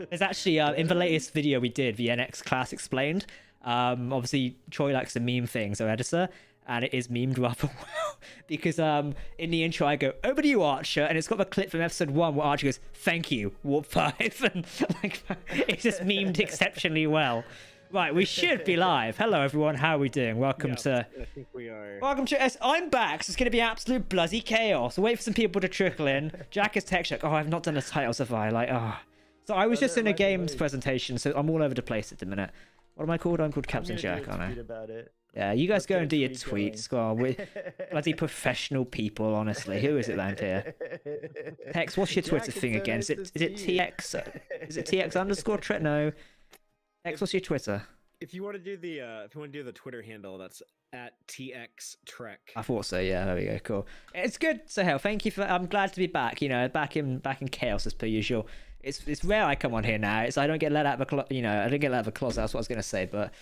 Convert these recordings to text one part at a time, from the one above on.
There's actually in the latest video we did, the NX class explained. Obviously Troy likes to meme things, our editor, and it is memed rather well because in the intro I go, over to you, Archer, and it's got the clip from episode 1 where Archer goes, thank you, warp 5, and like it's just memed exceptionally well. Right, we should be live. Hello everyone, how are we doing? Welcome to... I think we are. Welcome to... I'm back, so it's going to be absolute bloody chaos. Wait for some people to trickle in. Jack is tech check. Oh, I've not done the titles, have I? Like, oh. So I was just in a games presentation, so I'm all over the place at the minute. What am I called? I'm called Captain Jack, aren't I? About it. Yeah, you guys go and do your tweets. Go on, we're bloody professional people, honestly. Who is it around here? Hex, what's your Twitter thing again? Is it TX? Is it TX underscore Trek? No. Hex, what's your Twitter? If you want to do the Twitter handle, that's at TX Trek. I thought so. Yeah, there we go. Cool. It's good. So hell, thank you for. I'm glad to be back. You know, back in chaos as per usual. It's rare I come on here now. I don't get let out of the I don't get let out of the closet. That's what I was gonna say, but.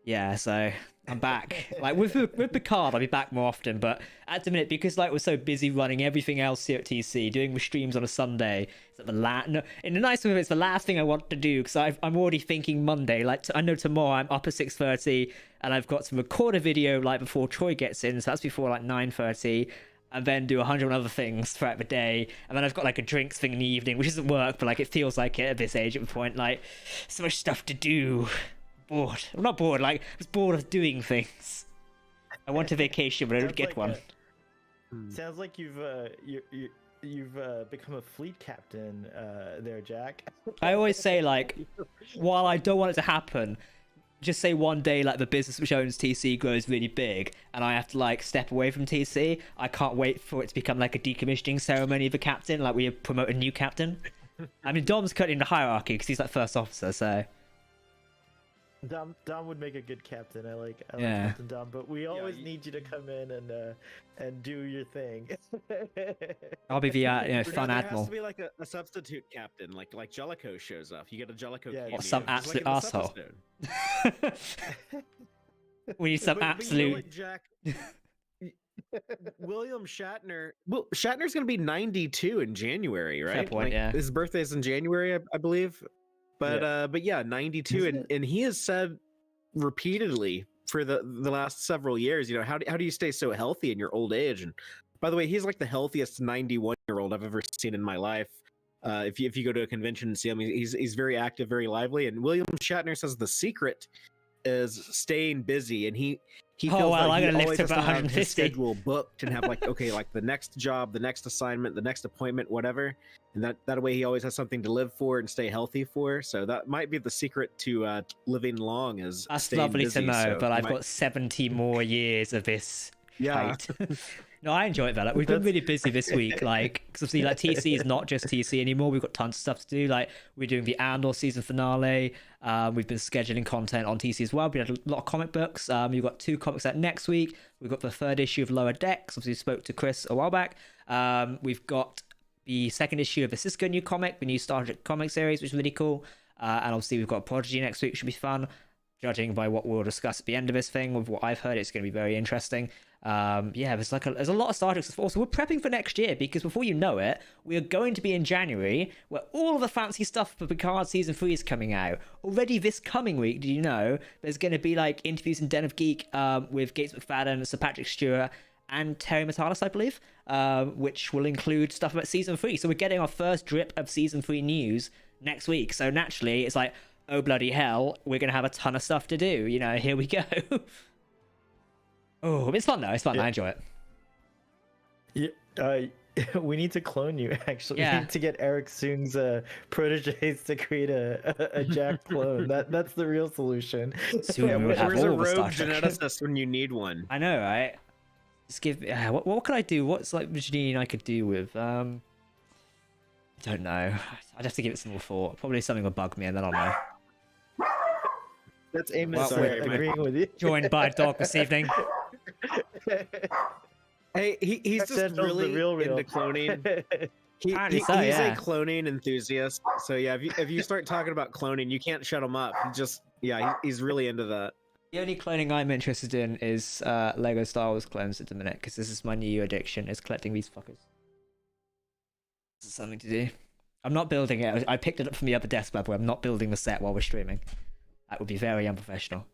Yeah, so I'm back. Like with Picard, I'll be back more often. But at the minute, because like we're so busy running everything else here at TC, doing the streams on a Sunday, it's like in a nice way, it's the last thing I want to do because I'm already thinking Monday. Like I know tomorrow I'm up at 6:30 and I've got to record a video like before Troy gets in, so that's before like 9:30. And then do 100 other things throughout the day, and then I've got like a drinks thing in the evening, which doesn't work, but like it feels like it at this age at the point. Like so much stuff to do. Bored. I'm not bored, like I was bored of doing things. I want a vacation, but I don't get one. Sounds like you've become a fleet captain there, Jack. I always say, like, while I don't want it to happen, just say one day like the business which owns TC grows really big and I have to like step away from TC. I can't wait for it to become like a decommissioning ceremony of a captain, like we promote a new captain. I mean, Dom's cutting the hierarchy because he's like first officer, so Dom would make a good captain. I like Captain Dom, but we always need you to come in and do your thing. I'll be the fun admiral. Has to be like a substitute captain, like Jellicoe shows up. You get a Jellicoe cameo. Or some absolute like asshole. We need some absolute. You know what, Jack? William Shatner. Well, Shatner's gonna be 92 in January, right? Fair point, like, yeah. His birthday's in January, I believe. But yeah, 92, and he has said repeatedly for the last several years, how do you stay so healthy in your old age? And by the way, he's like the healthiest 91-year-old I've ever seen in my life. If you go to a convention and see him, he's very active, very lively. And William Shatner says the secret is staying busy, and he feels like he always has to have his schedule booked and have like the next job, the next assignment, the next appointment, whatever. And that way he always has something to live for and stay healthy for. So that might be the secret to living long, is that's lovely busy, to know. So but I've got 70 more years of this. Yeah. No, I enjoy it, Like, we've been really busy this week, like, because obviously, like, TC is not just TC anymore. We've got tons of stuff to do. Like, we're doing the Andor season finale. We've been scheduling content on TC as well. We had a lot of comic books. We've got 2 comics out next week. We've got the 3rd issue of Lower Decks. Obviously, spoke to Chris a while back. We've got the 2nd issue of the Cisco new comic, the new Star Trek comic series, which is really cool. And obviously, we've got Prodigy next week, which should be fun. Judging by what we'll discuss at the end of this thing, with what I've heard, it's going to be very interesting. There's a lot of Star Trek stuff. Also, we're prepping for next year because before you know it, we are going to be in January, where all of the fancy stuff for Picard season 3 is coming out already this coming week. Did you know there's going to be like interviews in Den of Geek with Gates McFadden, Sir Patrick Stewart, and Terry Matalas, I believe, which will include stuff about season 3. So we're getting our first drip of season 3 news next week. So naturally, it's like, oh bloody hell, we're gonna have a ton of stuff to do. Here we go. Oh, it's fun though. It's fun. Yeah. I enjoy it. Yeah, we need to clone you. Actually, yeah. We need to get Eric Soong's proteges to create a Jack clone. That's the real solution. Soon where's a rogue geneticist when you need one? I know, right? Just give. What could I do? What's like the gene I could do with? I don't know. I'd have to give it some more thought. Probably something will bug me, and then I'll know. That's Amos agreeing with you. Joined by a dog this evening. Hey, he's just really into cloning. He's a cloning enthusiast. So yeah, if you start talking about cloning, you can't shut him up. He's really into that. The only cloning I'm interested in is Lego Star Wars clones at the minute, because this is my new addiction, is collecting these fuckers. This is something to do. I'm not building it. I picked it up from the other desk, by the way. I'm not building the set while we're streaming. That would be very unprofessional.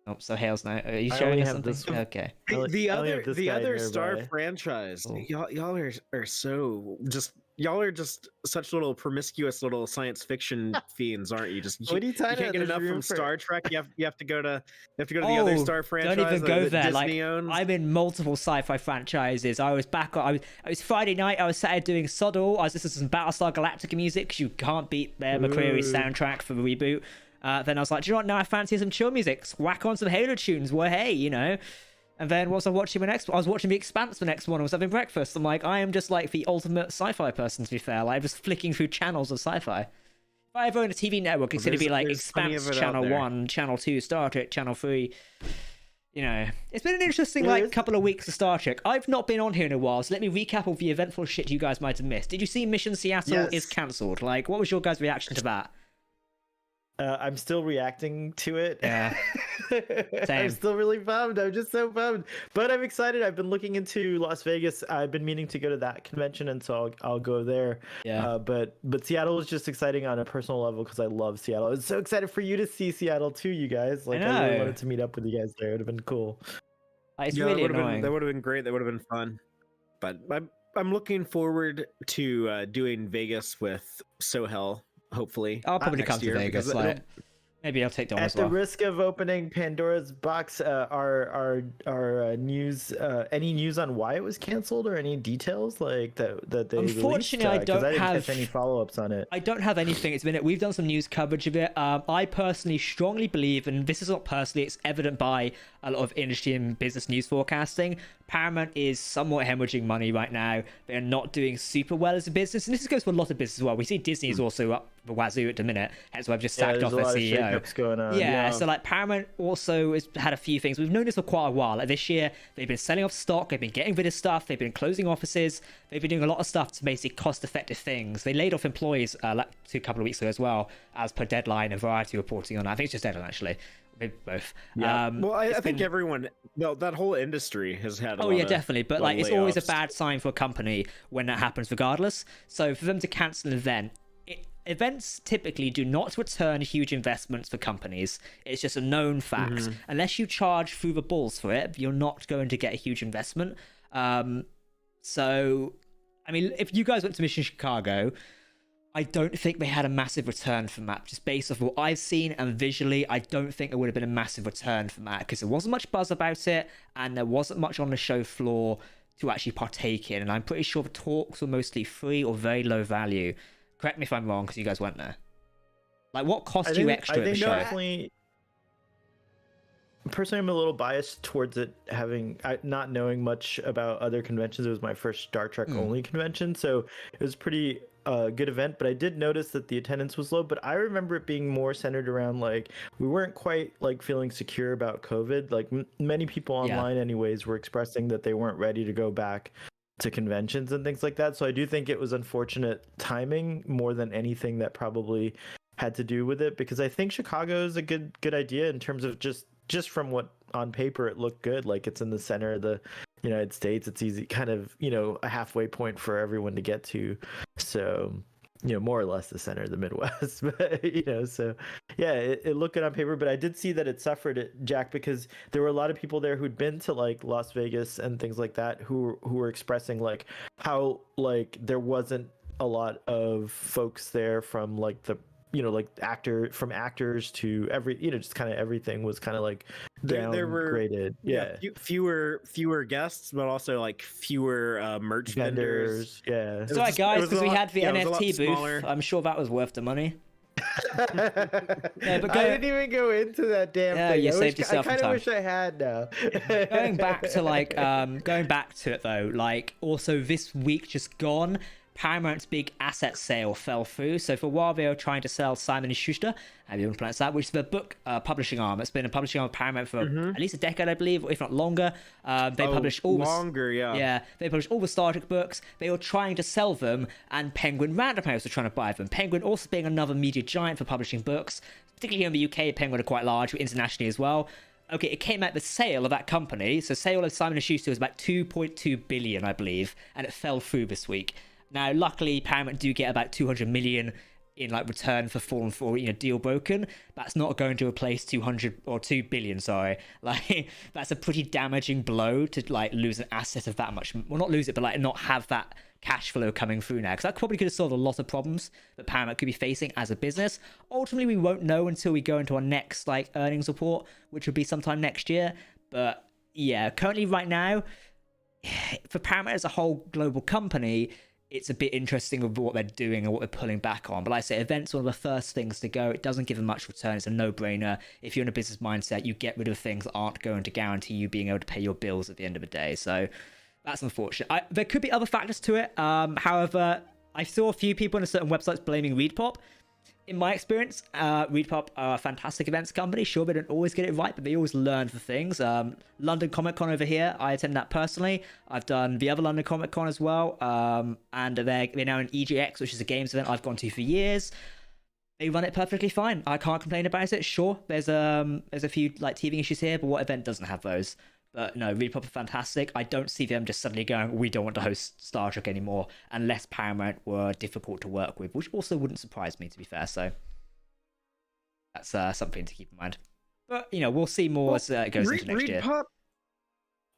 Oh, so Hale's now. Are you showing us something? Okay. The other Star franchise. Y'all are so just. Y'all are just such little promiscuous little science fiction fiends, aren't you? Just you can't get enough from Star Trek. You have to go to the other Star franchise. Don't even go there. Disney owns. I'm in multiple sci-fi franchises. I was Friday night. I was sat here doing Soddle. I was listening to some Battlestar Galactica music because you can't beat Bear McCreary's soundtrack for the reboot. Then I was like, do you know what? Now I fancy some chill music. Whack on some Halo tunes. Well, hey, you know. And then what was I watching the next one? I was watching The Expanse the next one. I was having breakfast. I'm like, I am just like the ultimate sci-fi person, to be fair. Like, I'm just flicking through channels of sci-fi. If I ever own a TV network, it's going to be like Expanse Channel 1, Channel 2, Star Trek, Channel 3. You know, it's been an interesting couple of weeks of Star Trek. I've not been on here in a while, so let me recap all the eventful shit you guys might have missed. Did you see Mission Seattle is cancelled? Like, what was your guys' reaction to that? I'm still reacting to it. Yeah. I'm still really bummed. I'm just so bummed. But I'm excited. I've been looking into Las Vegas. I've been meaning to go to that convention, and so I'll go there. Yeah. But Seattle is just exciting on a personal level because I love Seattle. I was so excited for you to see Seattle too, you guys. Like, I really wanted to meet up with you guys there. It would have been cool. It's really annoying. That would have been great. That would have been fun. But I'm looking forward to doing Vegas with Sohel. Hopefully, I'll probably come to Vegas. Like, maybe I'll take Dom as well. At the risk of opening Pandora's box, our news, any news on why it was canceled or any details like that they Unfortunately, released? I don't have any follow-ups on it. I don't have anything. It's been we've done some news coverage of it. I personally strongly believe, and this is not personally, it's evident by a lot of industry and business news forecasting. Paramount is somewhat hemorrhaging money right now. They're not doing super well as a business, and this goes for a lot of business as well. We see Disney is also up the wazoo at the minute, hence why I've just sacked off their CEO. Going on. Yeah, so like Paramount also has had a few things. We've known this for quite a while. Like this year, they've been selling off stock, they've been getting rid of stuff, they've been closing offices, they've been doing a lot of stuff to basically cost-effective things. They laid off employees a couple of weeks ago as well, as per Deadline and Variety reporting on that. I think it's just Deadline actually. Maybe both. Yeah. Well, I think everyone, that whole industry has had. Definitely. But like, it's always a bad sign for a company when that happens, regardless. So for them to cancel an event, events typically do not return huge investments for companies. It's just a known fact. Unless you charge through the balls for it, you're not going to get a huge investment. So, I mean, if you guys went to Mission Chicago, I don't think they had a massive return from that. Just based off what I've seen and visually, I don't think there would have been a massive return from that because there wasn't much buzz about it and there wasn't much on the show floor to actually partake in. And I'm pretty sure the talks were mostly free or very low value. Correct me if I'm wrong because you guys went there. Like, what cost you extra at the show? Personally, I'm a little biased towards it, not knowing much about other conventions. It was my first Star Trek only convention, so it was pretty good event. But I did notice that the attendance was low. But I remember it being more centered around like we weren't quite like feeling secure about COVID. Like many people online, anyways, were expressing that they weren't ready to go back to conventions and things like that. So I do think it was unfortunate timing more than anything that probably had to do with it. Because I think Chicago is a good idea in terms of just from what on paper it looked good. Like it's in the center of the United States. It's easy, kind of, a halfway point for everyone to get to. So, more or less the center of the Midwest. But, so yeah, it looked good on paper. But I did see that it suffered, Jack, because there were a lot of people there who'd been to like Las Vegas and things like that who were expressing like how like there wasn't a lot of folks there from like the like actors to every, just kind of everything was kind of like downgraded. Fewer guests, but also like fewer merch vendors. Yeah. So guys, because we had the NFT booth, I'm sure that was worth the money. Yeah, but I didn't even go into that damn thing. You saved yourself I kind of wish I had now. Going back to it though, like also this week just gone, Paramount's big asset sale fell through. So for a while they were trying to sell Simon & Schuster, how do you want to pronounce that, which is the book publishing arm. It's been a publishing arm of Paramount for at least a decade, I believe, if not longer. They publish all they publish all the Star Trek books. They were trying to sell them, and Penguin Random House were trying to buy them. Penguin also being another media giant for publishing books, particularly here in the UK. Penguin are quite large, but internationally as well. Okay, it came out the sale of that company. So sale of Simon & Schuster was about 2.2 billion, I believe, and it fell through this week. Now, luckily, Paramount do get about 200 million in like return for Fallen 4, deal broken. That's not going to replace 200 or 2 billion, sorry. Like, that's a pretty damaging blow to like lose an asset of that much. Well, not lose it, but like not have that cash flow coming through now, because that probably could have solved a lot of problems that Paramount could be facing as a business. Ultimately, we won't know until we go into our next like earnings report, which will be sometime next year. But yeah, currently right now, for Paramount as a whole global company, it's a bit interesting of what they're doing and what they're pulling back on. But like I say, events are one of the first things to go. It doesn't give them much return. It's a no-brainer. If you're in a business mindset, you get rid of things that aren't going to guarantee you being able to pay your bills at the end of the day. So that's unfortunate. There could be other factors to it. However, I saw a few people on certain websites blaming ReadPop. In my experience, ReadPop are a fantastic events company. Sure, they don't always get it right, but they always learn for things. London Comic Con over here, I attend that personally. I've done the other London Comic Con as well. And they're now in EGX, which is a games event I've gone to for years. They run it perfectly fine. I can't complain about it. Sure, there's a few like teething issues here, but what event doesn't have those? But no, ReadPop are fantastic. I don't see them just suddenly going, we don't want to host Star Trek anymore, unless Paramount were difficult to work with, which also wouldn't surprise me, to be fair. So that's something to keep in mind. But, we'll see more as it goes into next year.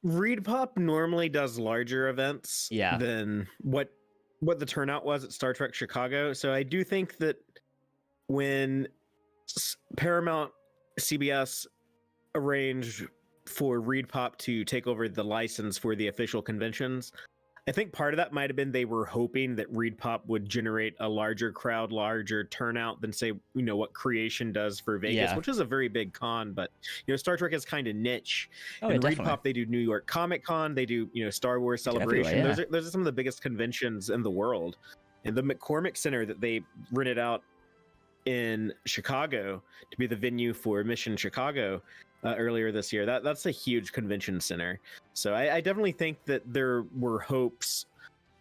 ReadPop normally does larger events Yeah. than what the turnout was at Star Trek Chicago. So I do think that when Paramount CBS arranged for ReadPop to take over the license for the official conventions, I think part of that might have been they were hoping that ReadPop would generate a larger crowd, larger turnout than say, what Creation does for Vegas, which is a very big con. But Star Trek is kind of niche. Oh, and definitely. ReadPop, they do New York Comic Con, they do Star Wars Celebration. Those are some of the biggest conventions in the world. And the McCormick Center that they rented out in Chicago to be the venue for Mission Chicago earlier this year, that's a huge convention center. So I definitely think that there were hopes.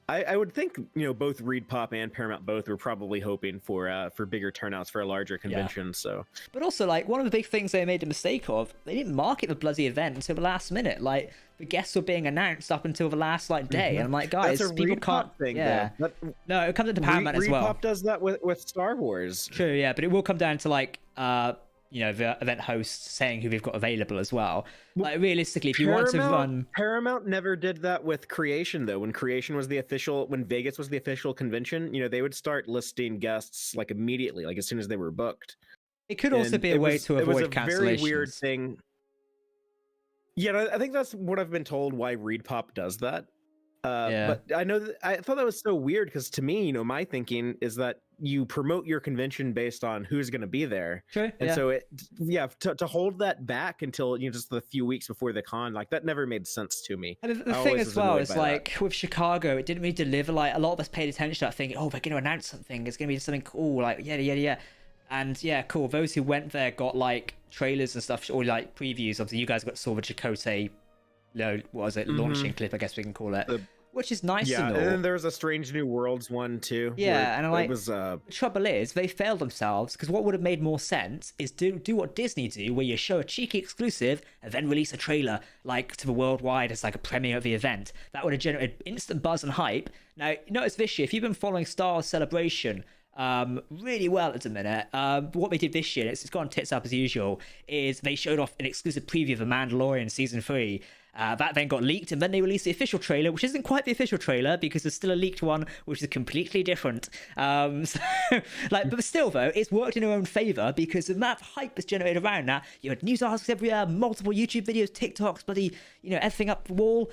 I would think both ReadPop and Paramount both were probably hoping for bigger turnouts for a larger convention. So, but also like one of the big things they made a mistake of, they didn't market the bloody event until the last minute. Like the guests were being announced up until the last day, and I'm like, guys, that's a people ReadPop can't. Thing, No, it comes into Paramount as well. ReadPop does that with Star Wars. True, yeah, but it will come down to like the event host saying who they've got available as well. Like realistically, if you want to run, Paramount never did that with Creation though. When Vegas was the official convention, they would start listing guests like immediately, like as soon as they were booked. It could also be a way to avoid cancellations. It was a very weird thing. Yeah, I think that's what I've been told why ReadPop does that. But I thought that was so weird because to me, my thinking is that you promote your convention based on who's going to be there. Sure. And so to hold that back until just the few weeks before the con, like that never made sense to me. And the thing as well is like with Chicago, it didn't really deliver. Like a lot of us paid attention to that thinking, oh, they're going to announce something. It's going to be something cool. Like yeah. And yeah, cool. Those who went there got like trailers and stuff or like previews. Obviously, you guys saw the Chakotay, launching clip, I guess we can call it. Which is nice and all. And then there's a Strange New Worlds one too. Yeah, and like the trouble is they failed themselves because what would have made more sense is do what Disney do, where you show a cheeky exclusive and then release a trailer like to the worldwide as like a premiere of the event. That would have generated instant buzz and hype. Now, notice this year, if you've been following Star Wars Celebration really well at the minute, what they did this year, it's gone tits up as usual, is they showed off an exclusive preview of The Mandalorian Season 3. That then got leaked, and then they released the official trailer, which isn't quite the official trailer because there's still a leaked one, which is completely different. But still, though, it's worked in their own favor because the amount of hype that's generated around that. You had news articles everywhere, multiple YouTube videos, TikToks, bloody, everything up the wall.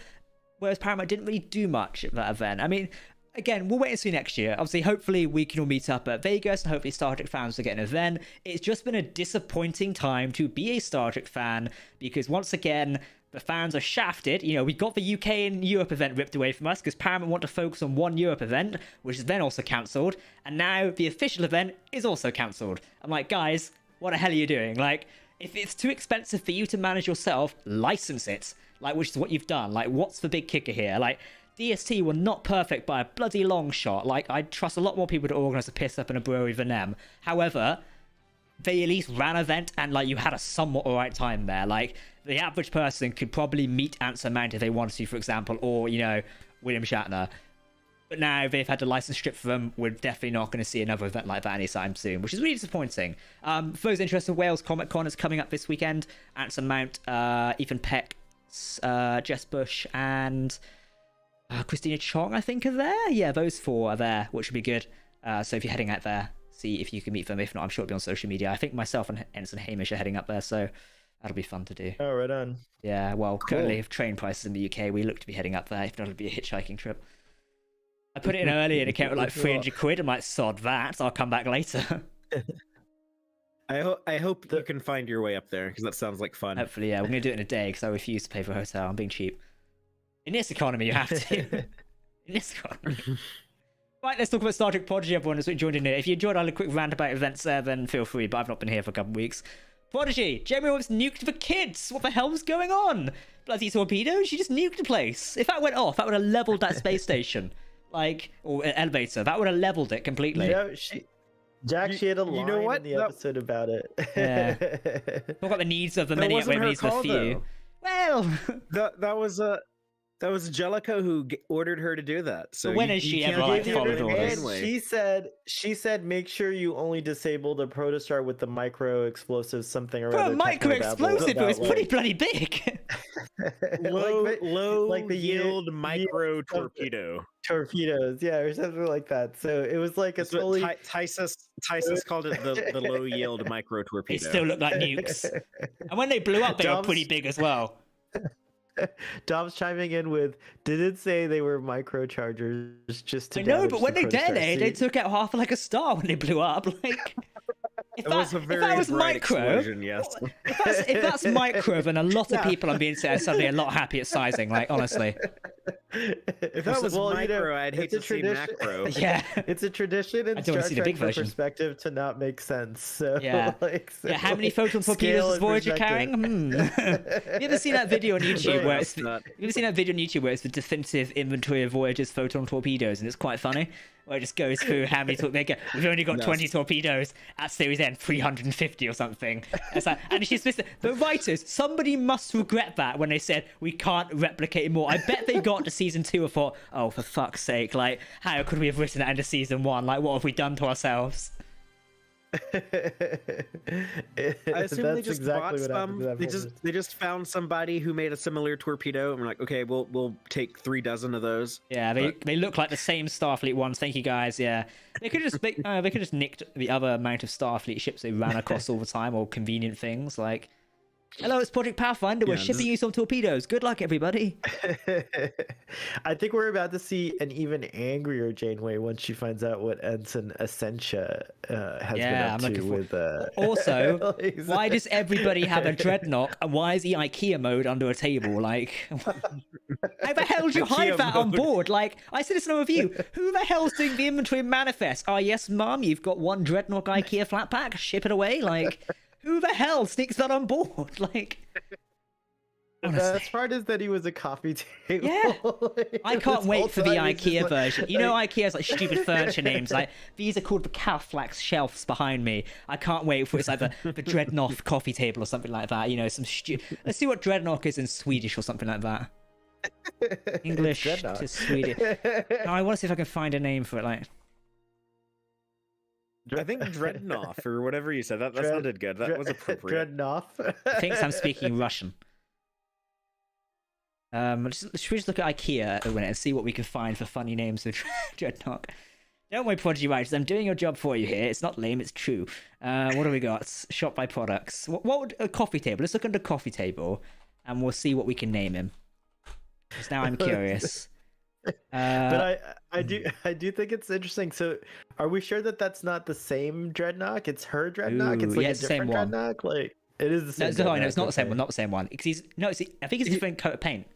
Whereas Paramount didn't really do much at that event. I mean, again, we'll wait and see next year. Obviously, hopefully we can all meet up at Vegas and hopefully Star Trek fans will get an event. It's just been a disappointing time to be a Star Trek fan because once again, the fans are shafted. We got the UK and Europe event ripped away from us because Paramount want to focus on one Europe event, which is then also cancelled. And now the official event is also cancelled. I'm like, guys, what the hell are you doing? Like, if it's too expensive for you to manage yourself, license it. Like, which is what you've done. Like, what's the big kicker here? Like, DST were not perfect by a bloody long shot. Like, I'd trust a lot more people to organise a piss up and a brewery than them. However, they at least ran an event and, like, you had a somewhat alright time there. Like, the average person could probably meet Anson Mount if they wanted to, for example, or, William Shatner. But now they've had a license strip for them. We're definitely not going to see another event like that anytime soon, which is really disappointing. For those interested, Wales Comic Con is coming up this weekend. Anson Mount, Ethan Peck, Jess Bush, and Christina Chong, I think, are there. Yeah, those 4 are there, which would be good. So if you're heading out there, see if you can meet them. If not, I'm sure it'll be on social media. I think myself and Ensign Hamish are heading up there, so that'll be fun to do. Oh, right on. Yeah, well, currently, if train prices in the UK, we look to be heading up there. If not, it'll be a hitchhiking trip. I put it in early and it came at like 300 quid. I'm like, sod that. I'll come back later. I hope you can find your way up there, because that sounds like fun. Hopefully, yeah. We're going to do it in a day because I refuse to pay for a hotel. I'm being cheap. In this economy, you have to. In this economy. Right, let's talk about Star Trek Prodigy, everyone, as we joined in here. If you enjoyed our quick rant about events there, then feel free, but I've not been here for a couple of weeks. Prodigy, Janeway was nuked for kids. What the hell's going on? Bloody torpedoes? She just nuked the place. If that went off, that would have leveled that space station. Like, or an elevator. That would have leveled it completely. Yeah, she had a line in the episode about it. Yeah. Talk about the needs of the many outweigh the needs of the few. Well, that was Jellicoe who ordered her to do that. So when has she ever followed orders? She said, make sure you only disable the protostar with the micro explosive something or other. Micro explosive, it was pretty bloody big. low yield micro torpedo. Torpedoes, yeah, or something like that. So it was like a totally. Tysus called it the low yield micro torpedo. They still look like nukes, and when they blew up, they were pretty big as well. Dom's chiming in with, did it say they were microchargers just to? I know, but when they detonated, they took out half like a star when they blew up. Like, if that was micro, yes. if that's micro, then a lot of people I'm being suddenly a lot happy at sizing. Like, honestly. If that was micro, I'd hate to see macro. Yeah, it's a tradition in Star Trek for perspective to not make sense. So yeah, yeah. How many photon torpedoes is Voyager carrying? Have you ever seen that video on YouTube where it's the definitive inventory of Voyager's photon torpedoes, and it's quite funny. Where it just goes through how many we've only got 20 torpedoes at series end, 350 or something. It's like, and she's the writers, somebody must regret that when they said we can't replicate more. I bet they got to season 2 and thought, oh, for fuck's sake, like, how could we have written that into season 1? Like, what have we done to ourselves? I assume they just bought some. They just found somebody who made a similar torpedo, and we're like, okay, we'll take 3 dozen of those. Yeah, they look like the same Starfleet ones. Thank you guys. Yeah, they could just nicked the other amount of Starfleet ships they ran across all the time, or convenient things like. Hello, it's Project Pathfinder. We're shipping you some torpedoes. Good luck, everybody. I think we're about to see an even angrier Janeway once she finds out what Ensign Essentia has been up to with. Also, why does everybody have a dreadnought, and why is he IKEA mode under a table? Like, how the hell do you hide that on board? Like, I said this in a review. Who the hell's doing the inventory manifest? Oh, yes, Mum, you've got 1 dreadnought IKEA flat pack. Ship it away. Like. Who the hell sneaks that on board? Like, the best part is that he was a coffee table. Yeah, I can't wait for the IKEA version. You know, IKEA's like stupid furniture names. Like, these are called the Kauflax shelves behind me. I can't wait for it's like the Dreadnought coffee table or something like that. You know, let's see what Dreadnought is in Swedish or something like that. English to Swedish. No, I want to see if I can find a name for it. Like. I think Dreadnought or whatever you said. That sounded good. That was appropriate. Dreadnought. Thinks I'm speaking Russian. Should we just look at IKEA a minute and see what we can find for funny names for Dreadnought? Don't worry, Prodigy writers. I'm doing your job for you here. It's not lame. It's true. What do we got? Shop by products. What would a coffee table? Let's look under coffee table, and we'll see what we can name him. Because now I'm curious. But I do think it's interesting. So, are we sure that that's not the same Dreadnought? It's her Dreadnought. It's like a different Dreadnought. Like it is the same. No, it's not the same one. Not the same one. Because I think it's a different coat of paint.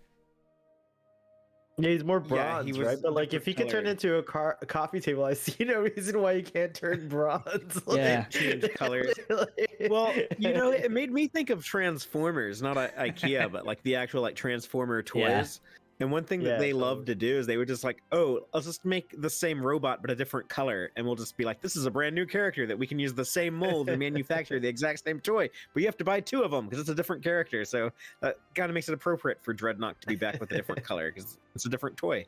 Yeah, he's more bronze, right? But like, if he could turn into a coffee table, I see no reason why he can't turn bronze. Yeah, change colors. Well, you know, it made me think of Transformers, not IKEA, but like the actual like Transformer toys. Yeah. And one thing that they love to do is they would just like, oh, let's just make the same robot but a different color, and we'll just be like, this is a brand new character that we can use the same mold and manufacture the exact same toy, but you have to buy 2 of them because it's a different character. So that kind of makes it appropriate for Dreadnought to be back with a different color because it's a different toy.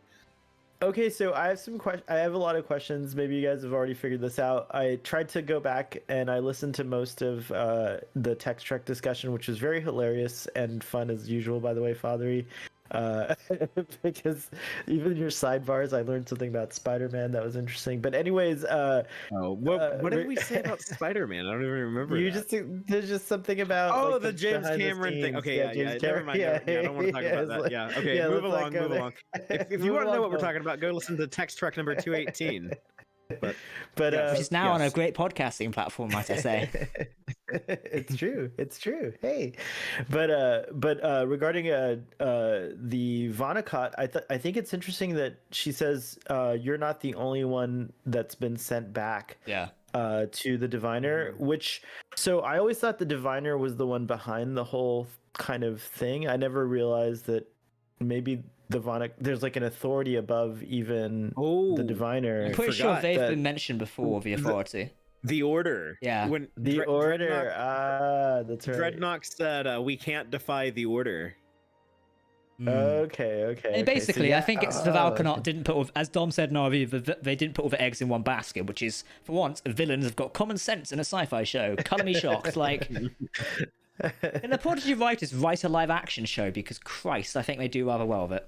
Okay, so I have I have a lot of questions. Maybe you guys have already figured this out. I tried to go back and I listened to most of the Text Trek discussion, which was very hilarious and fun as usual, by the way, Fathery. Because even your sidebars, I learned something about Spider-Man that was interesting. But anyways, what did we say about Spider-Man? I don't even remember. There's just something about like, the James Cameron thing. Okay, yeah, never mind. I don't want to talk about that. Yeah, okay, move along. If you want to know what we're talking about, go listen to Text Trek number 218. But which is now on a great podcasting platform, might I say. It's true. Hey, but regarding the Vonnegut, I think it's interesting that she says you're not the only one that's been sent back. Yeah. To the diviner, so I always thought the diviner was the one behind the whole kind of thing. I never realized that maybe the Vonnegut, there's like an authority above even the diviner. I'm pretty sure they've been mentioned before, the authority. The Order. Yeah. When the Order. That's right. Dreadnought said, we can't defy the Order. Okay. And basically, so I think it's the Valkanaut didn't put, as Dom said in our review, they didn't put all the eggs in one basket, which is, for once, villains have got common sense in a sci-fi show. Colour me shocked. Like, and the Prodigy writers write a live-action show because, Christ, I think they do rather well with it.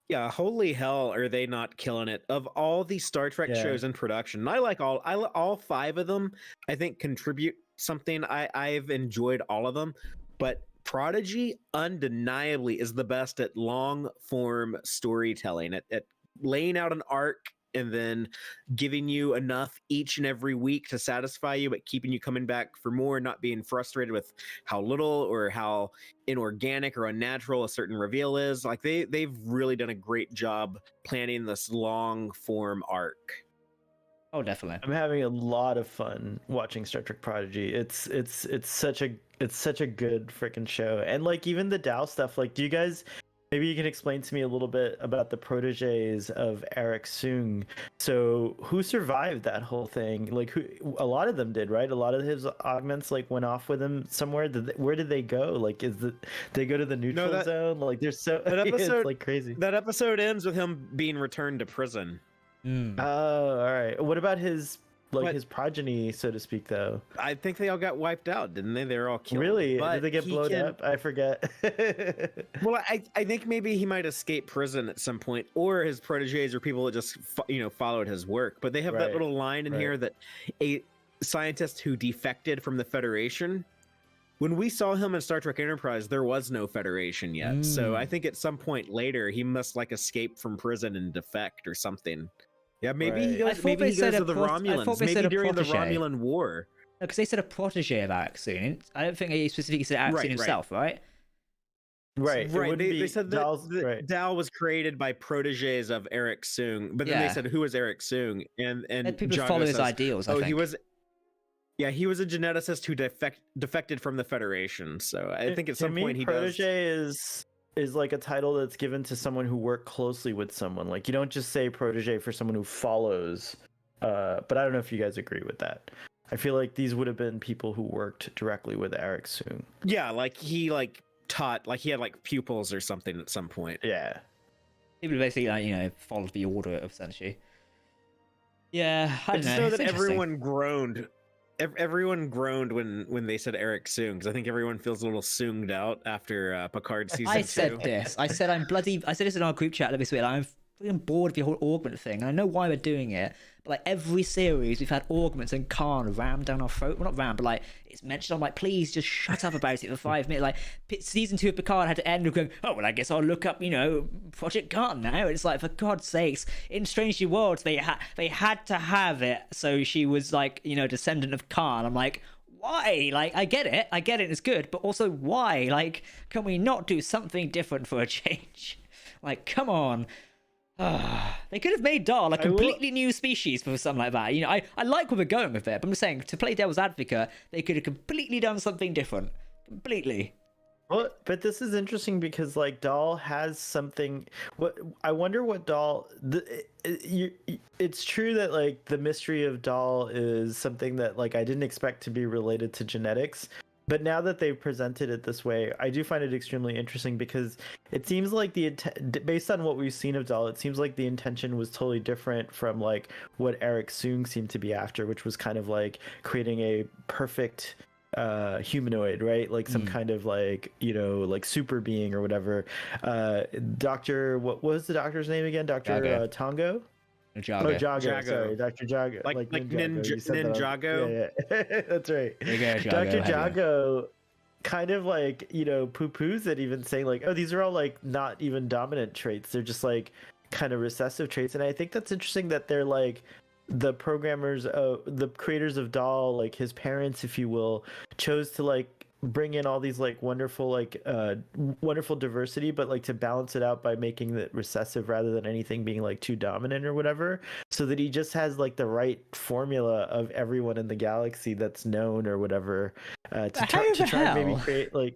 Yeah, holy hell, are they not killing it? Of all the Star Trek shows in production, and I like all 5 of them. I think contribute something. I've enjoyed all of them, but Prodigy undeniably is the best at long form storytelling, at laying out an arc and then giving you enough each and every week to satisfy you, but keeping you coming back for more, not being frustrated with how little or how inorganic or unnatural a certain reveal is. Like they've really done a great job planning this long form arc. Oh, definitely. I'm having a lot of fun watching Star Trek Prodigy. It's such a good freaking show. And like even the Dow stuff, like do you guys, maybe you can explain to me a little bit about the proteges of Eric Soong. So who survived that whole thing? Like a lot of them did, right? A lot of his augments like went off with him somewhere. Where did they go? Like they go to the neutral zone? Like there's that episode, it's like crazy. That episode ends with him being returned to prison. Oh, all right. What about his his progeny, so to speak, though? I think they all got wiped out, didn't they? They were all killed. Really? Did they get blown up? I forget. Well, I think maybe he might escape prison at some point, or his proteges or people that just followed his work. But they have that little line in here that a scientist who defected from the Federation. When we saw him in Star Trek Enterprise, there was no Federation yet. So I think at some point later, he must escape from prison and defect or something. Yeah, maybe he goes. Maybe he goes to the Romulans. Maybe during the Romulan War. No, because they said a protege of Eric Soong. I don't think they specifically said Eric Soong himself, right? Right. They said that Dal was created by proteges of Eric Soong, but then they said who was Eric Soong, and people Jago follow his says, ideals. I think. He was. Yeah, he was a geneticist who defected from the Federation. So I think at some point he protege is like a title that's given to someone who worked closely with someone. Like you don't just say protege for someone who follows. But I don't know if you guys agree with that. I feel like these would have been people who worked directly with Eric Soong. Yeah, like he taught, like he had pupils or something at some point. Yeah. People basically followed the order essentially. Yeah, I don't know. I know that everyone groaned. Everyone groaned when they said Eric Soong, because I think everyone feels a little soonged out after Picard season 2. I said this. I said I said this in our group chat this week. I'm freaking bored of the whole augment thing, and I know why we're doing it. But every series, we've had augments and Khan rammed down our throat. Well, not rammed, but it's mentioned. I'm please just shut up about it for 5 minutes. Season 2 of Picard had to end with going, oh well, I guess I'll look up, Project Khan now. It's for God's sakes, in Strange New Worlds, they had to have it, so she was descendant of Khan. I'm why? I get it, it's good, but also why? Can we not do something different for a change? Come on. They could have made Dahl a completely new species for something like that. I like where we're going with it, but I'm just saying, to play devil's advocate, they could have completely done something different. Completely. Well, but this is interesting because Dahl has something. What I wonder what Dahl. It's true that the mystery of Dahl is something that I didn't expect to be related to genetics. But now that they've presented it this way, I do find it extremely interesting because it seems like based on what we've seen of Dahl, it seems like the intention was totally different from like what Eric Soong seemed to be after, which was kind of like creating a perfect humanoid, right? Like some kind of like, you know, like super being or whatever. What was the doctor's name again? Dr. Tongo? Jago. Jago. Sorry, Dr. Jago. Like Ninjago. Yeah, that's right. Dr. Jago kind of like, you know, poo-poos it, even saying like, oh, these are all like not even dominant traits. They're just like kind of recessive traits. And I think that's interesting that they're like the programmers, the creators of Dahl, like his parents, if you will, chose to like bring in all these like wonderful diversity, but like to balance it out by making it recessive rather than anything being like too dominant or whatever, so that he just has like the right formula of everyone in the galaxy that's known or whatever, to try and maybe create like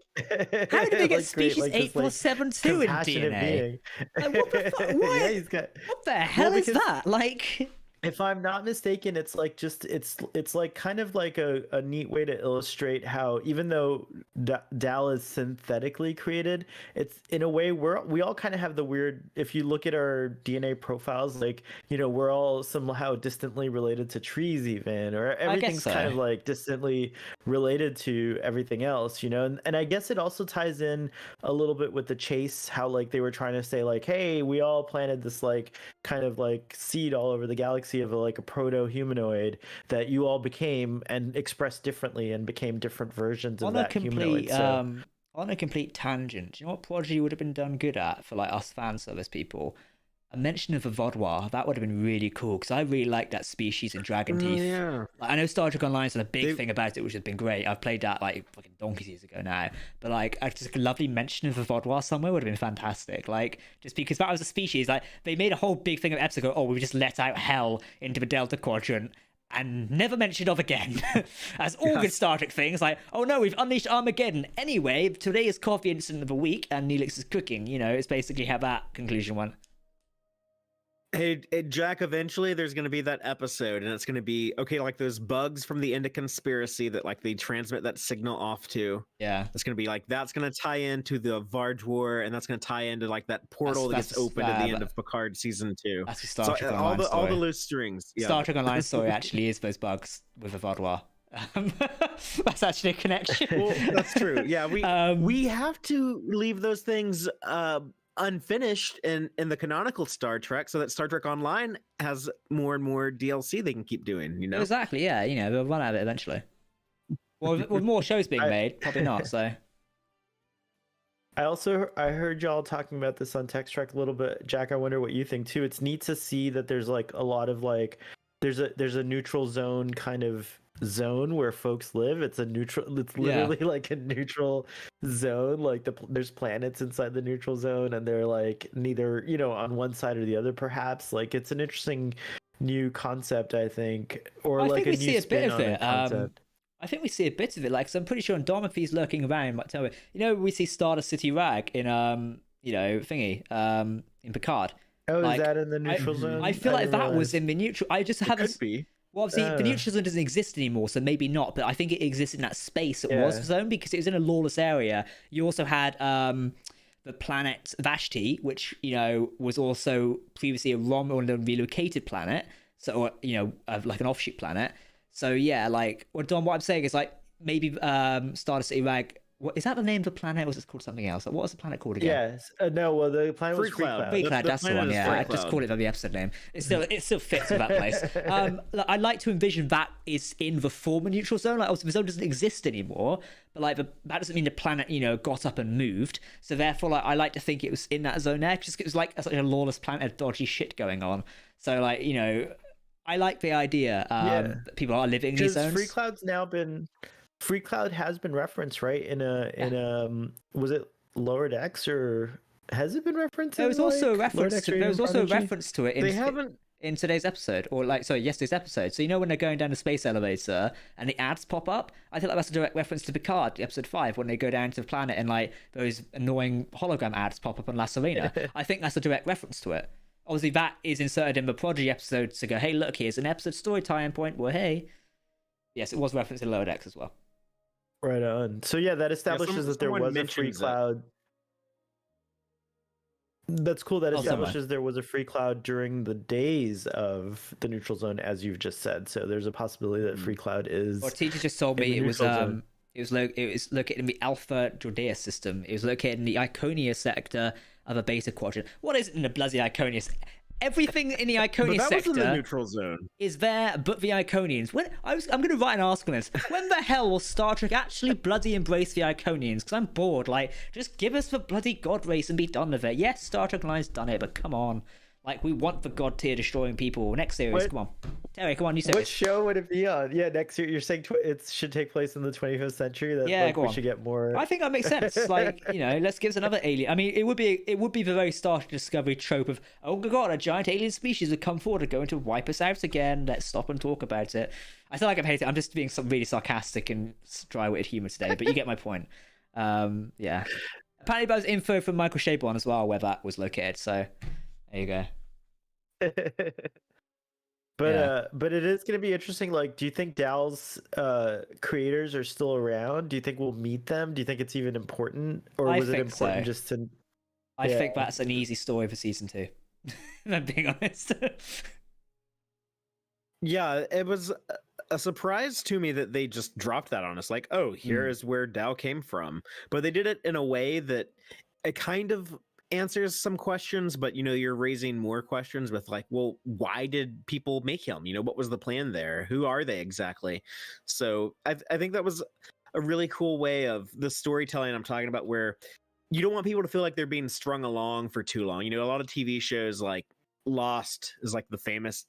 how did they get species 8472 in DNA? Like, what the fuck? What? Yeah, he's got... what the hell is that? Like, if I'm not mistaken, it's like just it's like kind of like a neat way to illustrate how even though Dahl is synthetically created, it's in a way we all kind of have the weird, if you look at our DNA profiles, like, you know, we're all somehow distantly related to trees even, or everything's kind of like distantly related to everything else, you know. And I guess it also ties in a little bit with the chase, how like they were trying to say like, hey, we all planted this like kind of like seed all over the galaxy of like a proto-humanoid that you all became and expressed differently and became different versions of that humanoid. On a complete tangent, do you know what Prodigy would have been done good at for like us fan service people? A mention of a Vodwa. That would have been really cool, because I really like that species in Dragon Teeth. Yeah. Like, I know Star Trek Online's done a big thing about it, which has been great. I've played that like fucking donkeys years ago now, but like just a lovely mention of a Vodwa somewhere would have been fantastic. Like, just because that was a species, like they made a whole big thing of episode ago. Oh, we just let out hell into the Delta Quadrant and never mentioned of again. As all good Star Trek things, like, oh no, we've unleashed Armageddon. Anyway, today is coffee incident of the week and Neelix is cooking. You know, it's basically how that conclusion went. Hey, Jack, eventually there's going to be that episode, and it's going to be, okay, like those bugs from the end of Conspiracy that like they transmit that signal off to. Yeah. It's going to be like, that's going to tie into the Varge War, and that's going to tie into like that portal that gets opened at the end of Picard season 2. That's the Star Trek Online story. All the loose strings. Yeah. Star Trek Online story actually is those bugs with the Vodwa. That's actually a connection. Well, that's true. Yeah, we have to leave those things unfinished in the canonical Star Trek, so that Star Trek Online has more and more DLC they can keep doing, you know. Exactly, yeah, you know, they'll run out of it eventually. Well, with more shows being made, probably not. So I heard y'all talking about this on Text Trek a little bit, Jack. I wonder what you think too. It's neat to see that there's like a lot of like there's a neutral zone kind of zone where folks live. It's literally like a neutral zone. Like there's planets inside the neutral zone, and they're like neither, you know, on one side or the other, perhaps. Like it's an interesting new concept, I think, or I like think a we new see a spin bit of on it. a concept. I think we see a bit of it. Like, so I'm pretty sure Domophy's lurking around. Might tell me, you know, we see Stardust City Rag in you know, in Picard. Oh, like, is that in the neutral zone? I feel like that was in the neutral. I just haven't. Could be. Well, obviously, the neutral zone doesn't exist anymore, so maybe not. But I think it exists in that space. It was the zone because it was in a lawless area. You also had the planet Vashti, which, you know, was also previously a Romulan relocated planet. So, or, you know, like an offshoot planet. So yeah, like, well, Don, what I'm saying is like maybe Stardust City Rag. What is that the name of the planet? Or was it called something else? Like, what was the planet called again? Yes. No. Well, the planet was Free Cloud. Free Cloud. That's the one. Yeah, I just called it by the episode name. It still fits with that place. I like to envision that is in the former neutral zone. Like, obviously, the zone doesn't exist anymore, but like that doesn't mean the planet, you know, got up and moved. So therefore, like, I like to think it was in that zone there, just it was like such a lawless planet of dodgy shit going on. So like, you know, I like the idea that people are living in these zones. Free Cloud has been referenced, right? In a was it Lower Decks, or has it been referenced? There was also a reference to it in today's episode, or like, sorry, yesterday's episode. So you know when they're going down the space elevator and the ads pop up? I think that's a direct reference to Picard, episode 5, when they go down to the planet and like those annoying hologram ads pop up on La Serena. I think that's a direct reference to it. Obviously, that is inserted in the Prodigy episode to go, hey, look, here's an episode story tie-in point. Well, hey. Yes, it was referenced in Lower Decks as well. Right on. So yeah, that establishes that there was a free cloud. That's cool. That establishes there was a free cloud during the days of the neutral zone, as you've just said. So there's a possibility that free cloud is. Well, teacher just told me it was located in the Alpha Jordea system. It was located in the Iconia sector of a beta quadrant. What is it in the bloody Iconia? Everything in the Iconia sector was in the neutral zone. Is there, but the Iconians. I'm going to write an article on this. When the hell will Star Trek actually bloody embrace the Iconians? Because I'm bored. Like, just give us the bloody God race and be done with it. Yes, Star Trek Line's done it, but come on. Like, we want the God tier destroying people. Next series, come on. Terry, come on, you say What show would it be on? Yeah, next year, you're saying it should take place in the 25th century? That, yeah, we should get more... I think that makes sense. Like, let's give us another alien. I mean, it would be the very Star Trek Discovery trope of, oh god, a giant alien species would come forward and going to wipe us out again. Let's stop and talk about it. I feel like I'm hating. I'm just being really sarcastic and dry-witted humor today, but you get my point. Yeah. Apparently there was info from Michael Chabon as well where that was located, so there you go. But it is going to be interesting. Like, do you think Dal's creators are still around? Do you think we'll meet them? Do you think it's even important, or was it important just to? I think that's an easy story for season 2. If I'm being honest. Yeah, it was a surprise to me that they just dropped that on us. Like, oh, here is where Dal came from, but they did it in a way that it kind of answers some questions, but you're raising more questions with like, well, why did people make him? What was the plan there? Who are they exactly? So I think that was a really cool way of the storytelling I'm talking about, where you don't want people to feel like they're being strung along for too long. A lot of TV shows like Lost is like the famous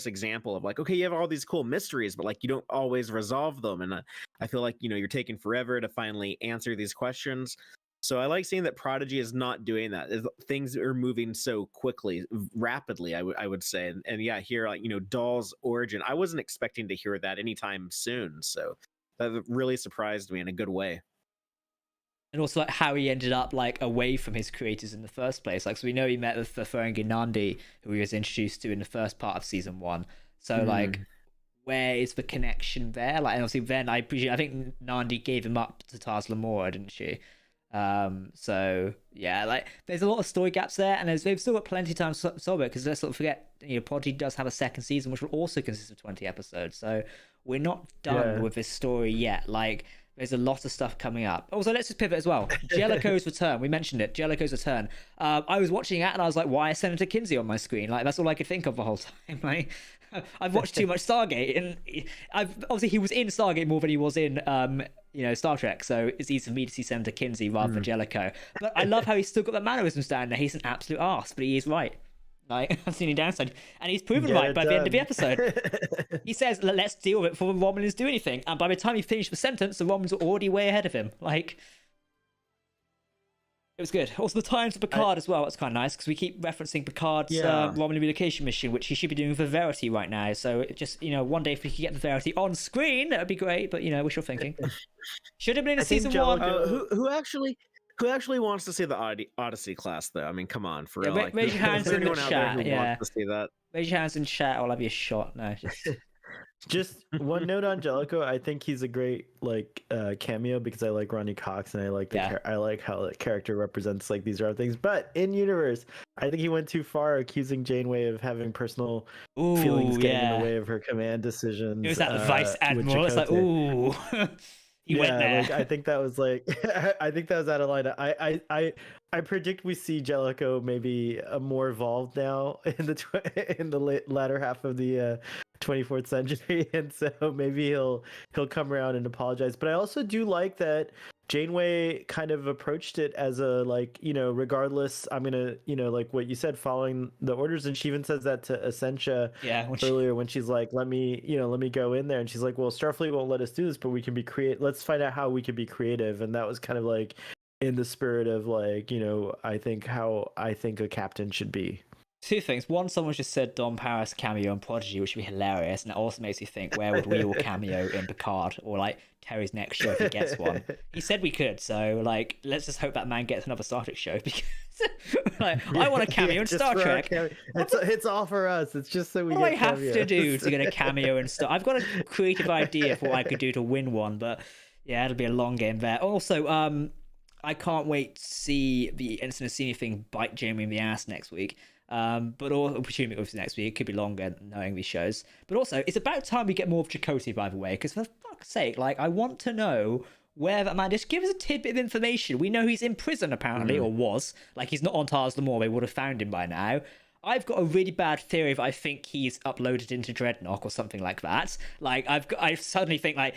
example of like, okay, you have all these cool mysteries, but like you don't always resolve them, and I feel like you're taking forever to finally answer these questions. So I like seeing that Prodigy is not doing that. Things are moving so quickly, rapidly, I would say. And yeah, here, like, Dal's origin, I wasn't expecting to hear that anytime soon. So that really surprised me in a good way. And also like how he ended up like away from his creators in the first place. Like, so we know he met with the Ferengi Nandi, who he was introduced to in the first part of season 1. So like, where is the connection there? Like, and obviously then I think Nandi gave him up to Tars Lamora, didn't she? So yeah, like there's a lot of story gaps there, and they've still got plenty of time to solve it, because let's not forget, Prodigy does have a second season which will also consist of 20 episodes, so we're not done with this story yet. Like, there's a lot of stuff coming up. Also, let's just pivot as well. Jellicoe's return, we mentioned it. Jellicoe's return. I was watching it and I was like, why is Senator Kinsey on my screen? Like, that's all I could think of the whole time. Like, I've watched too much Stargate, and obviously he was in Stargate more than he was in Star Trek, so it's easy for me to see Senator Kinsey rather than Jellicoe. But I love how he's still got the mannerisms down there. He's an absolute arse, but he is right. Like, I've seen any downside, and he's proven right by the end of the episode. He says, let's deal with it before the Romulans do anything, and by the time he finished the sentence, the Romulans were already way ahead of him. Like, it was good. Also, the times of Picard as well. That's kind of nice, because we keep referencing Picard's Romulan relocation mission, which he should be doing for Verity right now. So it just, one day if we could get the Verity on screen, that would be great. But wishful thinking. Should have been in season 1. Who actually wants to see the Odyssey class, though? I mean, come on, for real. Raise your hands in the chat. Wants to see that? Raise your hands in chat. I'll have you a shot. No, just one note on Jellicoe. I think he's a great cameo, because I like Ronnie Cox, and I like I like how the character represents like these other things. But in universe, I think he went too far, accusing Janeway of having personal feelings getting in the way of her command decisions. It was that Vice Admiral. It's like, ooh. He went there. Like, I think that was out of line. I predict we see Jellicoe maybe more evolved now in the latter half of the 24th century, and so maybe he'll come around and apologize. But I also do like that Janeway kind of approached it as a regardless, I'm gonna like what you said, following the orders, and she even says that to Essentia earlier when she's like, let me go in there, and she's like, well, Starfleet won't let us do this, but we can be let's find out how we can be creative. And that was kind of like in the spirit of like, I think how I think a captain should be. Two things. One, someone just said Don Paris cameo in Prodigy, which would be hilarious, and it also makes you think, where would we all cameo in Picard, or like Terry's next show if he gets one? He said we could, so like, let's just hope that man gets another Star Trek show, because like, I want a cameo in Star Trek. It's all for us. It's just so we. What do I have to do to get a cameo in Star? I've got a creative idea for what I could do to win one, but Yeah, it'll be a long game there. Also, I can't wait to see the Ensign Senior thing bite Jamie in the ass next week. But also, presumably obviously next week, it could be longer knowing these shows. But also, it's about time we get more of Chakotay, by the way, because for fuck's sake, like, I want to know where that man, just give us a tidbit of information. We know he's in prison apparently, or was. Like, he's not on Tars Lamor, they would have found him by now. I've got a really bad theory that I think he's uploaded into Dreadnought or something like that. Like, I suddenly think, like,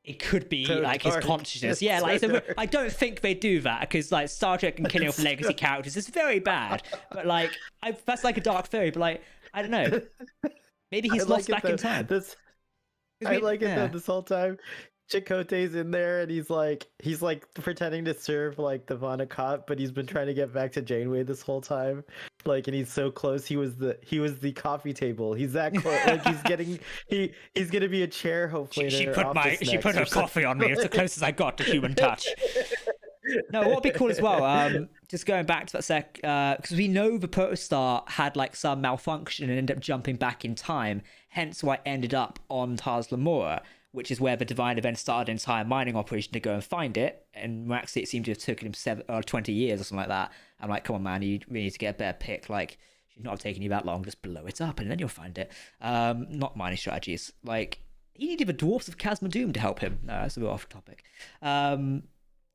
it could be so like dark. His consciousness. Yeah, like so I don't think they do that because like Star Trek and killing off legacy characters is very bad. But like, that's like a dark theory. But like, I don't know. Maybe he's lost back in time. I like it though. This whole time, Chakotay's in there and he's like pretending to serve like the Vonnegut, but he's been trying to get back to Janeway this whole time. Like, and he's so close. He was the coffee table. He's that close. Like, he's gonna be a chair. Hopefully, she put her coffee on me. It's the closest I got to human touch. No, what would be cool as well, just going back to that sec, because we know the protostar had like some malfunction and ended up jumping back in time, hence why it ended up on Tars Lamora, which is where the Divine Event started an entire mining operation to go and find it. And actually, it seemed to have taken him 20 years or something like that. I'm like, come on, man, you really need to get a better pick. Like, it should not have taken you that long. Just blow it up and then you'll find it. Not mining strategies. Like, he needed the Dwarfs of Chasma Doom to help him. No, that's a bit off topic. It would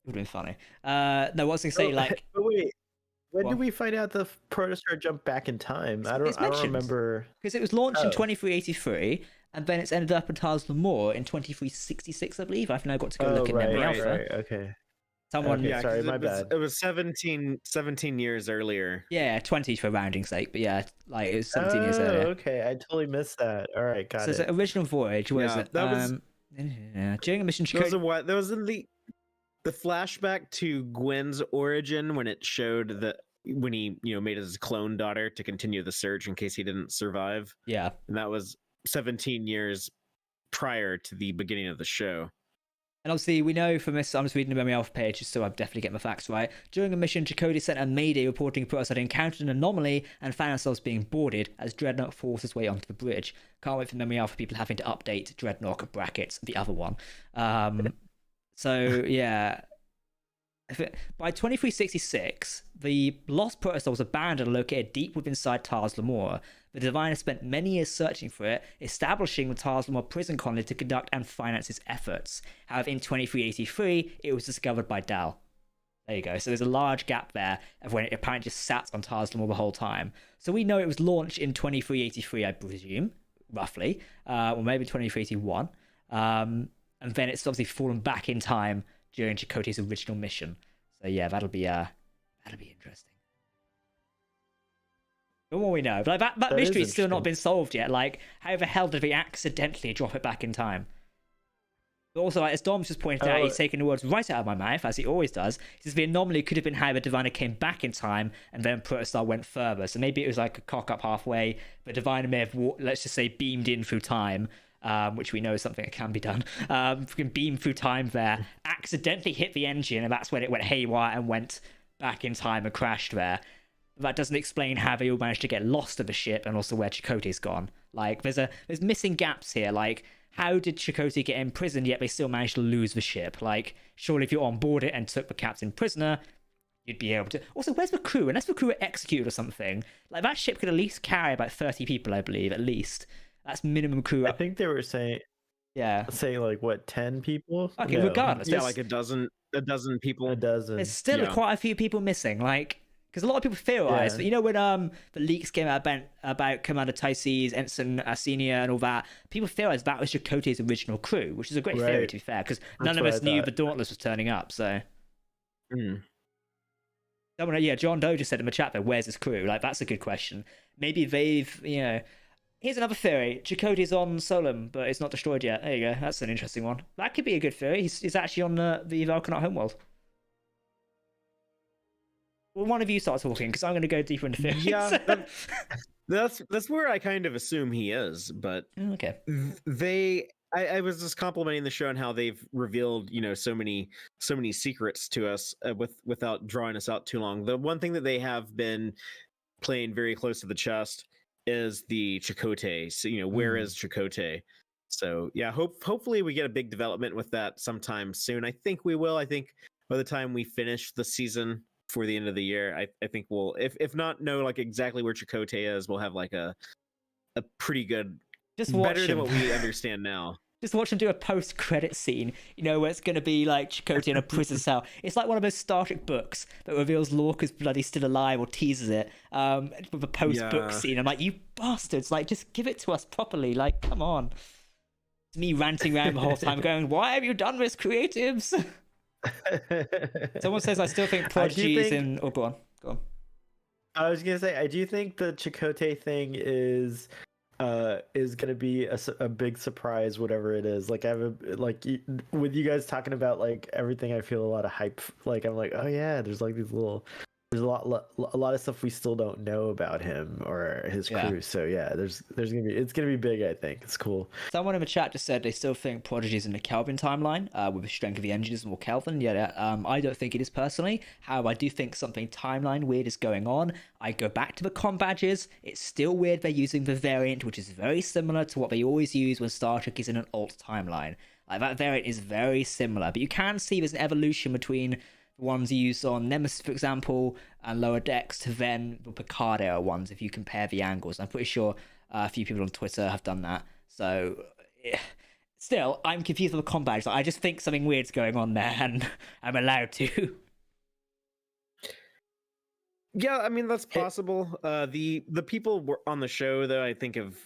have been funny. No, what was I going to say? Like, but wait, when did we find out the protostar jumped back in time? I don't remember. Because it was launched in 2383. And then it's ended up in Tars Lamor in 2366, I believe. I've now got to go look at Memory Alpha. Right, okay. Someone, yeah, sorry, my bad. It was 17 years earlier. Yeah, 20 for rounding sake, but yeah, like it was 17 years earlier. Okay, I totally missed that. All right, got it. So the original voyage was during a mission. There was the flashback to Gwen's origin when it showed that when he made his clone daughter to continue the search in case he didn't survive. Yeah, and that was 17 years prior to the beginning of the show. And obviously, we know from this, I'm just reading the Memory Alpha page, so I'm definitely getting my facts right. During a mission, Chakotay sent a mayday reporting Protostar had encountered an anomaly and found ourselves being boarded as Dreadnought forced its way onto the bridge. Can't wait for Memory Alpha people having to update Dreadnought brackets, the other one. So, yeah. By 2366, the lost Protostar was abandoned and located deep within Tars Lamor. The Divine spent many years searching for it, establishing the Tars Lamor prison colony to conduct and finance its efforts. However, in 2383, it was discovered by Dal. There you go. So there's a large gap there of when it apparently just sat on Tars Lamor the whole time. So we know it was launched in 2383, I presume, roughly, or maybe 2381. And then it's obviously fallen back in time during Chakotay's original mission. So yeah, that'll be interesting. The more we know, but like, that mystery's still not been solved yet. Like, how the hell did they accidentally drop it back in time? But also, like, as Dom's just pointed out, he's taking the words right out of my mouth, as he always does. He says the anomaly could have been how the Diviner came back in time, and then Protostar went further. So maybe it was like a cock up halfway. The Diviner may have, let's just say, beamed in through time, which we know is something that can be done. Can beam through time there, accidentally hit the engine, and that's when it went haywire and went back in time and crashed there. That doesn't explain how they all managed to get lost to the ship and also where Chakotay's gone. Like, there's missing gaps here. Like, how did Chakotay get imprisoned yet they still managed to lose the ship? Like, surely if you're on board it and took the captain prisoner, you'd be able to... Also, where's the crew? Unless the crew were executed or something. Like, that ship could at least carry about 30 people, I believe, at least. That's minimum crew. I think they were saying... Yeah. Say, like, what, 10 people? Okay, regardless. Yeah, like a dozen people. A dozen. There's still quite a few people missing. Like... Because a lot of people theorize that, when the leaks came out about Commander Tyses, Ensign Senior, and all that, people theorized that was Chakotay's original crew, which is a great theory, to be fair, because none of us knew the Dauntless was turning up, so... Someone, John Doe just said in the chat there, where's his crew? Like, that's a good question. Maybe they've, Here's another theory. Chakotay's on Solum, but it's not destroyed yet. There you go. That's an interesting one. That could be a good theory. He's actually on the Valkanaut homeworld. Well, one of you start talking, because I'm going to go deeper into theories. Yeah, that's where I kind of assume he is, but okay. I was just complimenting the show on how they've revealed, so many secrets to us without drawing us out too long. The one thing that they have been playing very close to the chest is the Chakotay. So, where is Chakotay? So yeah, hopefully we get a big development with that sometime soon. I think we will. I think by the time we finish the season for the end of the year, I think we'll, if not know like exactly where Chakotay is, we'll have like a pretty good, Just watch better than him. what we understand now. Just watch him do a post-credit scene, you know, where it's going to be like Chakotay in a prison cell. It's like one of those Star Trek books that reveals Lorca's bloody still alive or teases it with a post-book scene. I'm like, you bastards, like, just give it to us properly. Like, come on. It's me ranting around the whole time going, why have you done this, creatives? Someone says, I still think Prodigy is in... Oh, go on. I was going to say, I do think the Chakotay thing is gonna be a big surprise, whatever it is. Like, I have with you guys talking about like everything, I feel a lot of hype. Like, I'm like, oh yeah, there's like these there's a lot of stuff we still don't know about him or his crew. So yeah, it's gonna be big. I think it's cool. Someone in the chat just said they still think Prodigy is in the Kelvin timeline with the strength of the engines more Kelvin. I don't think it is personally. However, I do think something timeline weird is going on. I go back to the comm badges. It's still weird they're using the variant, which is very similar to what they always use when Star Trek is in an alt timeline. Like, that variant is very similar, but you can see there's an evolution between the ones you use on Nemesis, for example, and Lower Decks, to then the Picard era ones, if you compare the angles. I'm pretty sure a few people on Twitter have done that. So, still, I'm confused with the comm badge. I just think something weird's going on there, and I'm allowed to. Yeah, I mean, that's possible. The people on the show, though, I think have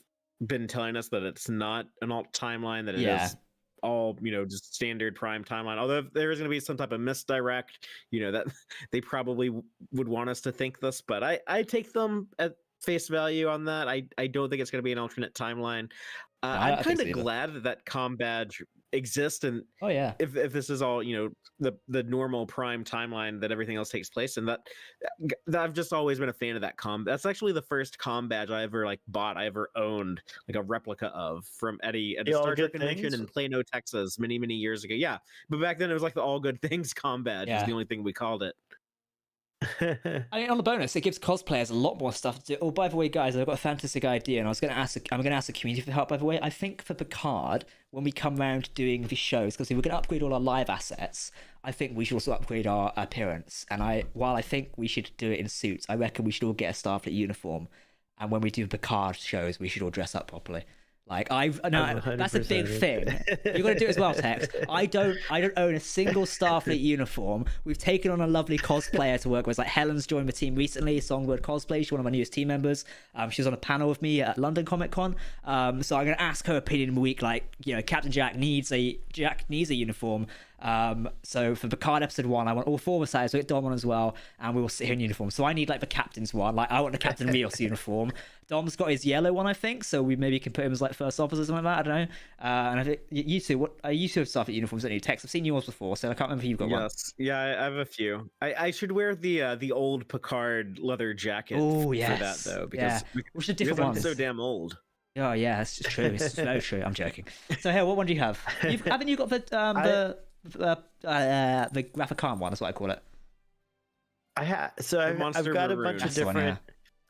been telling us that it's not an alt timeline, that it is all, you know, just standard prime timeline. Although if there is going to be some type of misdirect, you know, that they probably would want us to think this, but I take them at face value on that. I don't think it's going to be an alternate timeline. I'm kind of glad that comm badge exists, and if this is all, you know, the normal prime timeline that everything else takes place, and that I've just always been a fan of that comm. That's actually the first comm badge I ever I ever owned, like a replica of, from at a Star Trek convention in Plano, Texas, many years ago. Yeah, but back then it was like the All Good Things comm badge. Was the only thing we called it. I mean, on the bonus, it gives cosplayers a lot more stuff to do. Oh, by the way, guys, I've got a fantastic idea, and I'm going to ask the community for help. By the way, I think for Picard, when we come around to doing the shows, because if we're going to upgrade all our live assets, I think we should also upgrade our appearance. And while I think we should do it in suits, I reckon we should all get a Starfleet uniform. And when we do Picard shows, we should all dress up properly. Like, that's a big thing. You're gonna do it as well, Tex. I don't own a single Starfleet uniform. We've taken on a lovely cosplayer to work with. Like, Helen's joined the team recently, Songbird Cosplay. She's one of my newest team members. She was on a panel with me at London Comic Con. So I'm gonna ask her opinion in a week. Like, you know, Captain Jack needs a uniform. So for Picard episode 1, I want all 4 of the sides. So get Dom on as well, and we will sit here in uniform. So I need like the captain's one. Like, I want the Captain Rios uniform. Dom's got his yellow one, I think, so we maybe can put him as like first officer or something like that. I don't know. And I think you two have Starfleet uniforms, don't you? Tex, I've seen yours before, so I can't remember if you've got one. Yes, yeah, I have a few. I should wear the old Picard leather jacket. Oh, for that though, because which are different ones. I'm so damn old. Oh yeah, that's true. It's very true. I'm joking. So here, what one do you have? Haven't you got the Graphic one? That's what I call it. I've got a bunch of different.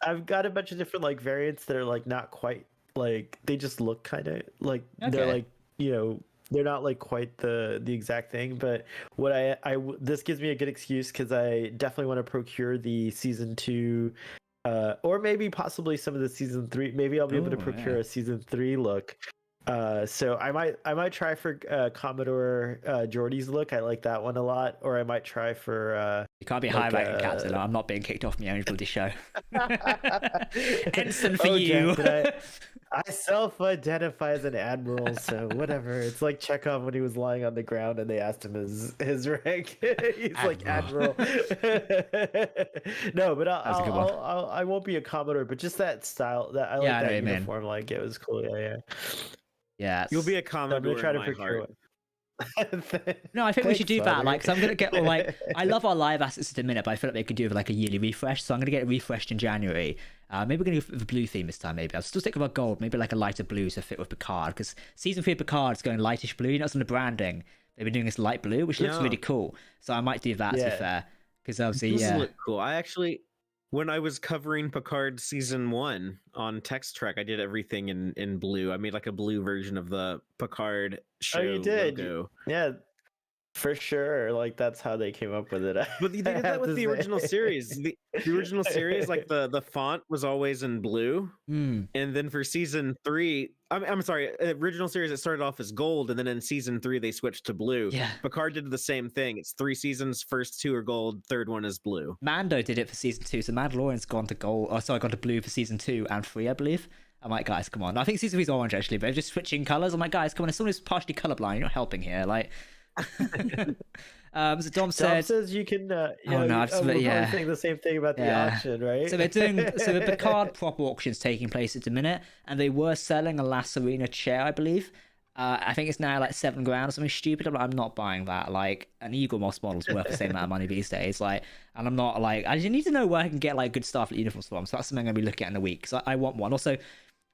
I've got a bunch of different like variants that are like not quite like, they just look kind of like they're like, you know, they're not like quite the exact thing. But what this gives me a good excuse, because I definitely want to procure the season 2, or maybe possibly some of the season 3. Maybe I'll be able to procure a season 3 look. So I might try for Commodore Geordie's look. I like that one a lot. Or I might try for you can't be highlighting Captain. I'm not being kicked off my own bloody show. Ensign for you. I self-identify as an admiral, so whatever. It's like Chekhov when he was lying on the ground and they asked him his rank. He's like Admiral. No, but I won't be a Commodore, but just that style. That I like that uniform. Like, it was cool. Yeah. You'll be a Commodore. I'm gonna try to procure it. No, I think we should do that. Like, so I'm gonna get I love our live assets at the minute, but I feel like they could do like a yearly refresh. So I'm gonna get it refreshed in January. Maybe we're gonna go for the blue theme this time. Maybe I'll still stick with our gold. Maybe like a lighter blue to fit with Picard, because season 3 of Picard is going lightish blue. You know, it's on the branding. They've been doing this light blue, which looks really cool. So I might do that to be fair, because obviously look cool. When I was covering Picard season 1 on Text Trek, I did everything in blue. I made like a blue version of the Picard show you did. logo. Yeah, for sure. Like that's how they came up with it. But they did that with the original series. The original series, like the font was always in blue. And then for season 3, I'm sorry, original series, it started off as gold, and then in season 3 they switched to blue. Yeah. Picard did the same thing. It's 3 seasons, first 2 are gold, third one is blue. Mando did it for season 2, so Mandalorian's gone to gold. Oh, sorry, gone to blue for season 2 and 3, I believe. I'm like, guys, come on. I think season 3 is orange actually, but just switching colors. I'm like, guys, come on. If someone who's partially colorblind, you're not helping here. Like, so Dom says you can. We're saying the same thing about the auction, right? So they're doing. So the Picard prop auction's taking place at the minute, and they were selling a La Serena chair, I believe. I think it's now like $7,000 or something stupid. I'm not buying that. Like an Eagle Moss model's worth the same amount of money these days. Like, and I'm not like, I just need to know where I can get like good Starfleet uniforms from. So that's something I'm gonna be looking at in a week. So I want one. Also,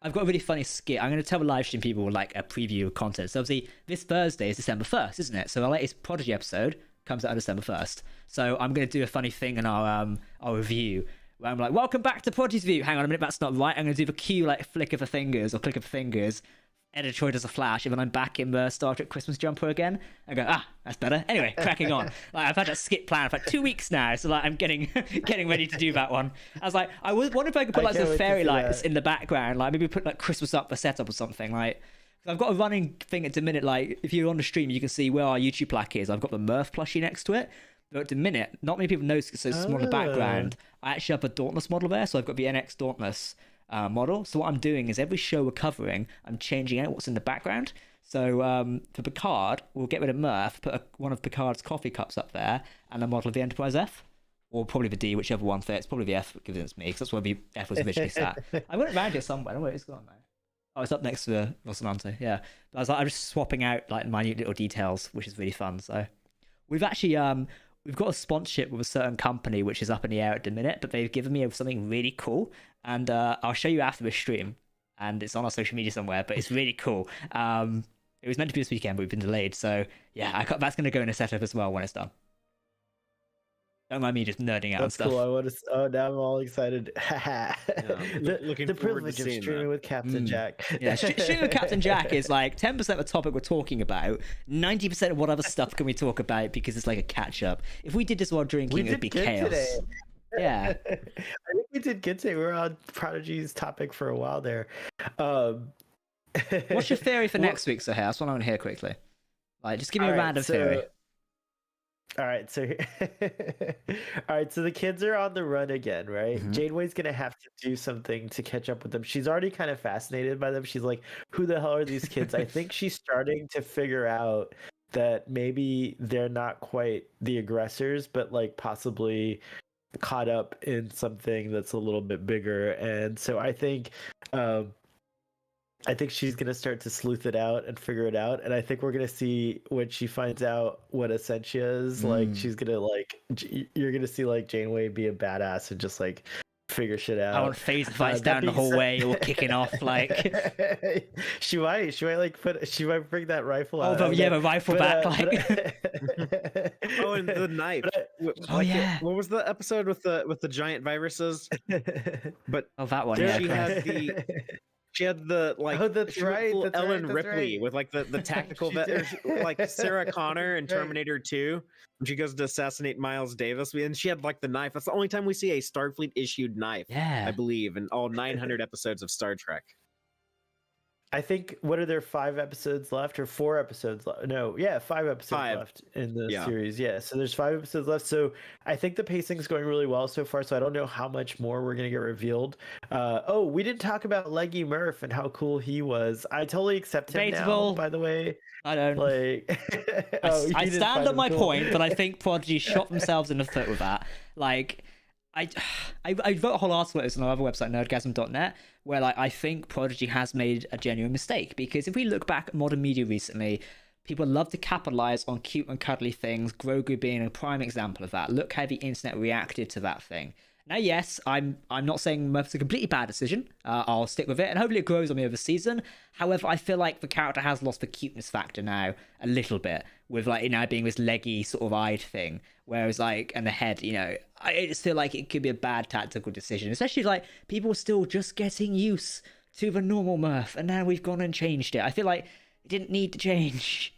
I've got a really funny skit. I'm going to tell the live stream people like a preview of content. So obviously this Thursday is December 1st, isn't it? So our latest Prodigy episode comes out on December 1st. So I'm going to do a funny thing in our review where I'm like, welcome back to Prodigy's View. Hang on a minute, that's not right. I'm going to do the cue like flick of the fingers or click of the fingers. Editor Troy does a flash, and then I'm back in the Star Trek Christmas jumper again. I go, that's better. Anyway, cracking on. Like I've had that skit planned for like 2 weeks now, so like I'm getting ready to do that one. I was like, I wonder if I could put like some fairy lights in the background, like maybe put like Christmas up the setup or something. Like, I've got a running thing at the minute. Like if you're on the stream, you can see where our YouTube plaque is. I've got the Murph plushie next to it. But at the minute, not many people know because it's so small in the background. I actually have a Dauntless model there, so I've got the NX Dauntless model. So what I'm doing is every show we're covering, I'm changing out what's in the background. So for Picard, we'll get rid of Murph, put one of Picard's coffee cups up there, and a model of the Enterprise F, or probably the D, whichever one fits. Probably the F, given it's me, because that's where the F was originally sat. I went around here somewhere. I don't know where it's gone now. Oh, it's up next to the Rocinante. Yeah, but I was like, I'm just swapping out like minute little details, which is really fun. So we've actually we've got a sponsorship with a certain company, which is up in the air at the minute, but they've given me something really cool. And I'll show you after the stream, and it's on our social media somewhere, but it's really cool. It was meant to be this weekend, but we've been delayed. So yeah, that's going to go in a setup as well when it's done. Don't mind me just nerding out and stuff. Cool. Now I'm all excited. Looking the forward privilege to of seeing streaming with Captain Jack. Yeah, streaming with Captain Jack is like 10% of the topic we're talking about. 90% of what other stuff can we talk about because it's like a catch up. If we did this while drinking, it would be chaos. Today. Yeah, I think we did good today. We were on Prodigy's topic for a while there. What's your theory for next week, Sahar? That's what I want to hear quickly. Like, just give me a random theory. All right, so the kids are on the run again, right? Mm-hmm. Janeway's gonna have to do something to catch up with them. She's already kind of fascinated by them. She's like, "Who the hell are these kids?" I think she's starting to figure out that maybe they're not quite the aggressors, but like possibly caught up in something that's a little bit bigger. And so I think she's gonna start to sleuth it out and figure it out. And I think we're gonna see when she finds out what Essentia is, like she's gonna you're gonna see like Janeway be a badass and just like figure shit out. I want phase fights down the hallway or kicking off like she might bring that rifle out. Oh, yeah, the rifle back like Oh, and the knife. Yeah. What was the episode with the giant viruses? But that one. She had the like that's right. That's Ellen right, Ripley with like the tactical like Sarah Connor in Terminator 2 when she goes to assassinate Miles Davis, and she had like the knife. That's the only time we see a Starfleet issued knife, I believe, in all 900 episodes of Star Trek. I think, what are there, 5 episodes left or 4 episodes left? No, yeah, 5 episodes left in the series. Yeah, so there's 5 episodes left. So I think the pacing is going really well so far. So I don't know how much more we're going to get revealed. We didn't talk about Leggy Murph and how cool he was. I totally accept him now, by the way. I don't. Like, I stand on my point, but I think Prodigy shot themselves in the foot with that. Like, I wrote a whole article on our other website, nerdgasm.net, where like I think Prodigy has made a genuine mistake, because if we look back at modern media recently, people love to capitalize on cute and cuddly things, Grogu being a prime example of that. Look how the internet reacted to that thing. Now, yes, I'm not saying Murph's a completely bad decision. I'll stick with it, and hopefully it grows on me over the season. However, I feel like the character has lost the cuteness factor now a little bit, with like it now being this leggy sort of eyed thing. Whereas like, and the head, I just feel like it could be a bad tactical decision, especially like people still just getting used to the normal Murph, and now we've gone and changed it. I feel like it didn't need to change.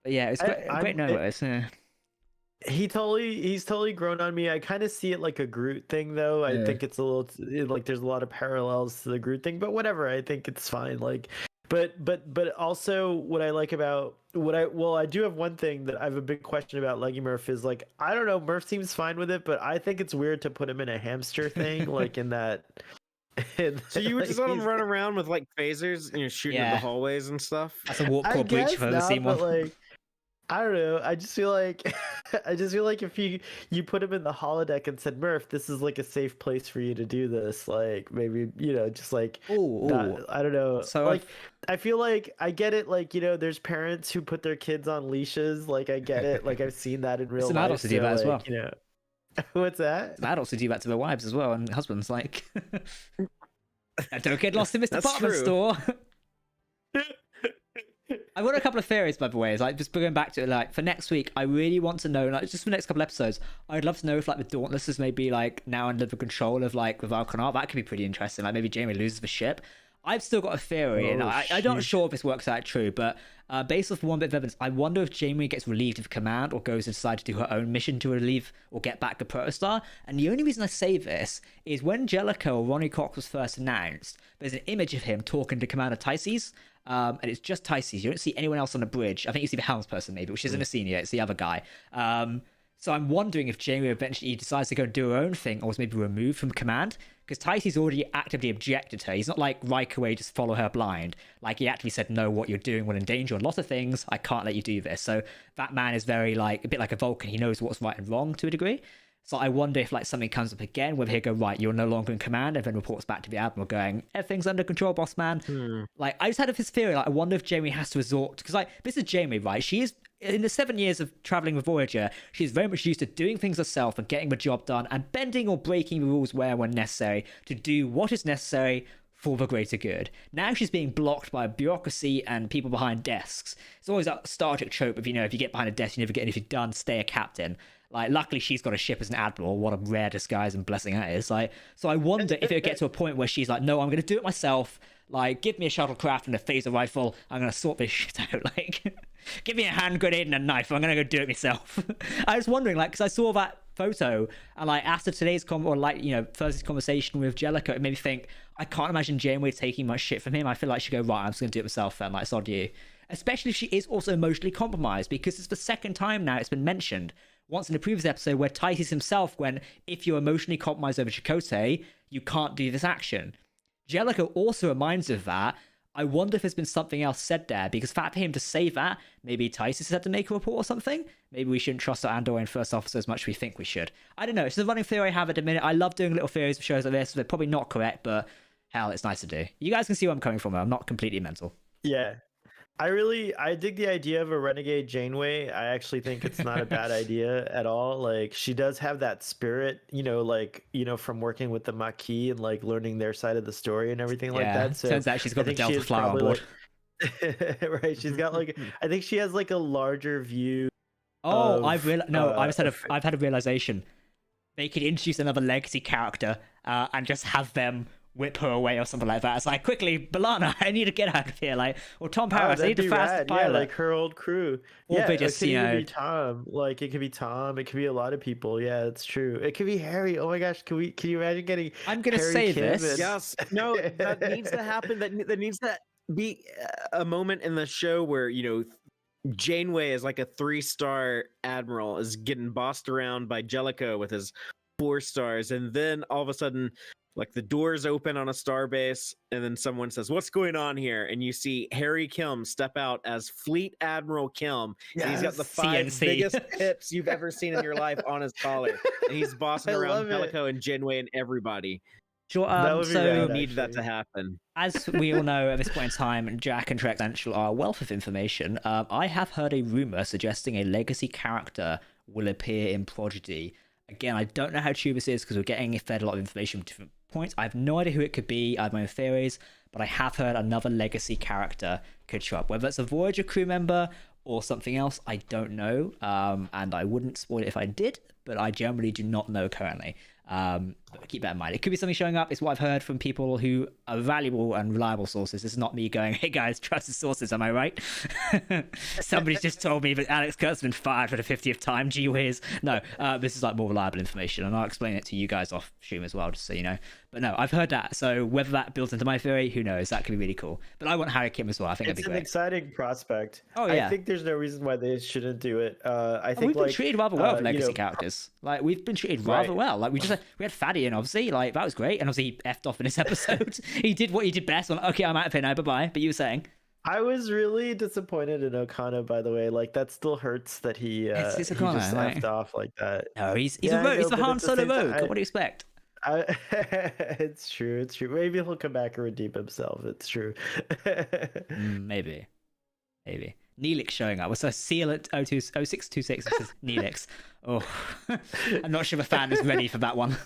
But yeah, it's great notice. Yeah. He's totally grown on me. I kind of see it like a Groot thing, though. I think it's a little like there's a lot of parallels to the Groot thing, but whatever. I think it's fine. Like, but also what I like about I do have one thing that I have a big question about Leggy Murph is like, I don't know, Murph seems fine with it, but I think it's weird to put him in a hamster thing, like in that. So you would just let him run around with like phasers and you're shooting in the hallways and stuff? That's a warp core breach if I've ever seen one. Like, I don't know. I just feel like if you put him in the holodeck and said, Murph, this is like a safe place for you to do this, like maybe just like I don't know. So like I feel like I get it. Like there's parents who put their kids on leashes. Like I get it. Like I've seen that in real life. Adults to do that as well. What's that? Some adults who do that to their wives as well and husbands. Like, don't get lost in this department store. I've got a couple of theories, by the way. It's like just going back to it, like for next week, I really want to know, like just for the next couple episodes, I'd love to know if like the Dauntless is maybe like now under the control of like the Valkanar. That could be pretty interesting. Like maybe Janeway loses the ship. I've still got a theory, and I'm not sure if this works out true, but based off one bit of evidence, I wonder if Janeway gets relieved of command or goes and decides to do her own mission to relieve or get back the Protostar. And the only reason I say this is when Jellicoe or Ronnie Cox was first announced, there's an image of him talking to Commander Tyces. And it's just Tyces. You don't see anyone else on the bridge. I think you see the helmsperson maybe, which isn't a senior. It's the other guy. So I'm wondering if Janeway eventually decides to go and do her own thing or was maybe removed from command. Because Tyces already actively objected to her. He's not like Riker where you just follow her blind. Like he actively said, no, what you're doing will endanger a lot of things. I can't let you do this. So that man is very like a bit like a Vulcan. He knows what's right and wrong to a degree. So I wonder if like something comes up again, whether he'll go, right, you're no longer in command, and then reports back to the Admiral going, everything's under control, boss man. Like I just had this theory, like I wonder if Janeway has to resort, because like this is Janeway, right? She is, in the 7 years of traveling with Voyager, she's very much used to doing things herself and getting the job done and bending or breaking the rules where when necessary to do what is necessary for the greater good. Now she's being blocked by bureaucracy and people behind desks. It's always that Star Trek trope of, if you get behind a desk, you never get anything done, stay a captain. Like, luckily she's got a ship as an admiral. What a rare disguise and blessing that is. Like, so I wonder if it'll get to a point where she's like, no, I'm going to do it myself. Like, give me a shuttlecraft and a phaser rifle. I'm going to sort this shit out. Like, give me a hand grenade and a knife. I'm going to go do it myself. I was wondering, like, because I saw that photo and like after today's Thursday's conversation with Jellicoe, it made me think, I can't imagine Janeway taking much shit from him. I feel like she'd go, right, I'm just going to do it myself then. Like, sod you. Especially if she is also emotionally compromised, because it's the second time now it's been mentioned. Once in the previous episode where Tyches himself went, if you're emotionally compromised over Chakotay, you can't do this action. Jellicoe also reminds of that. I wonder if there's been something else said there, because for him to say that, maybe Tyches had to make a report or something. Maybe we shouldn't trust our Andorian first officer as much as we think we should. I don't know. It's a running theory I have at the minute. I love doing little theories for shows like this. They're probably not correct, but hell, it's nice to do. You guys can see where I'm coming from. I'm not completely mental. Yeah. I dig the idea of a renegade Janeway. I actually think it's not a bad idea at all. Like, she does have that spirit, from working with the Maquis and like learning their side of the story and everything like that. So turns out she's got the Delta Flower on board. Right, she's got like, I think she has like a larger view. Oh, I've had a realization. They could introduce another legacy character and just have them whip her away or something like that. It's like, quickly, B'Elanna, I need to get out of here. Like, or Tom Paris, I need to fast pilot. Yeah, like her old crew. Or they just, it could be Tom. Like, it could be Tom. It could be a lot of people. Yeah, it's true. It could be Harry. Oh my gosh, can you imagine getting? I'm gonna say this. Yes. No, that needs to happen. That needs to be a moment in the show where Janeway is like a 3-star admiral is getting bossed around by Jellicoe with his 4 stars, and then all of a sudden, like, the doors open on a starbase, and then someone says, "What's going on here?" And you see Harry Kim step out as Fleet Admiral Kim. Yes. And he's got the 5 CNC. Biggest pips you've ever seen in your life on his collar, and he's bossing around Jellicoe and Janeway and everybody. Sure. So we need that to happen. As we all know at this point in time, Jack and Trek Central are a wealth of information. I have heard a rumor suggesting a legacy character will appear in Prodigy. Again, I don't know how true this is because we're getting fed a lot of information from different points. I have no idea who it could be. I have my own theories, but I have heard another legacy character could show up. Whether it's a Voyager crew member or something else, I don't know. And I wouldn't spoil it if I did, but I generally do not know currently. But keep that in mind. It could be something showing up. It's what I've heard from people who are valuable and reliable sources. It's not me going, hey guys, trust the sources, am I right? Somebody's just told me that Alex Kurtz's been fired for the 50th time. Gee whiz. No, this is like more reliable information, and I'll explain it to you guys off stream as well, just so you know. But no, I've heard that. So whether that builds into my theory, who knows? That could be really cool. But I want Harry Kim as well. I think that'd be great. It's an exciting prospect. Oh yeah. I think there's no reason why they shouldn't do it. I think we've been treated rather well with legacy you know, characters. Like we've been treated rather well. Like we had Faddy in, obviously, like that was great, and obviously he effed off in this episode. He did what he did best. I'm like, okay, I'm out of here now. Bye bye. But you were saying. I was really disappointed in Okana, by the way. Like that still hurts that he it's he just Okana, effed off like that. No, he's the Han Solo rogue. What do you expect? It's true. Maybe he'll come back and redeem himself. It's true. Maybe. Neelix showing up. What's a seal at 0626? It says Neelix. Oh, I'm not sure the fan is ready for that one.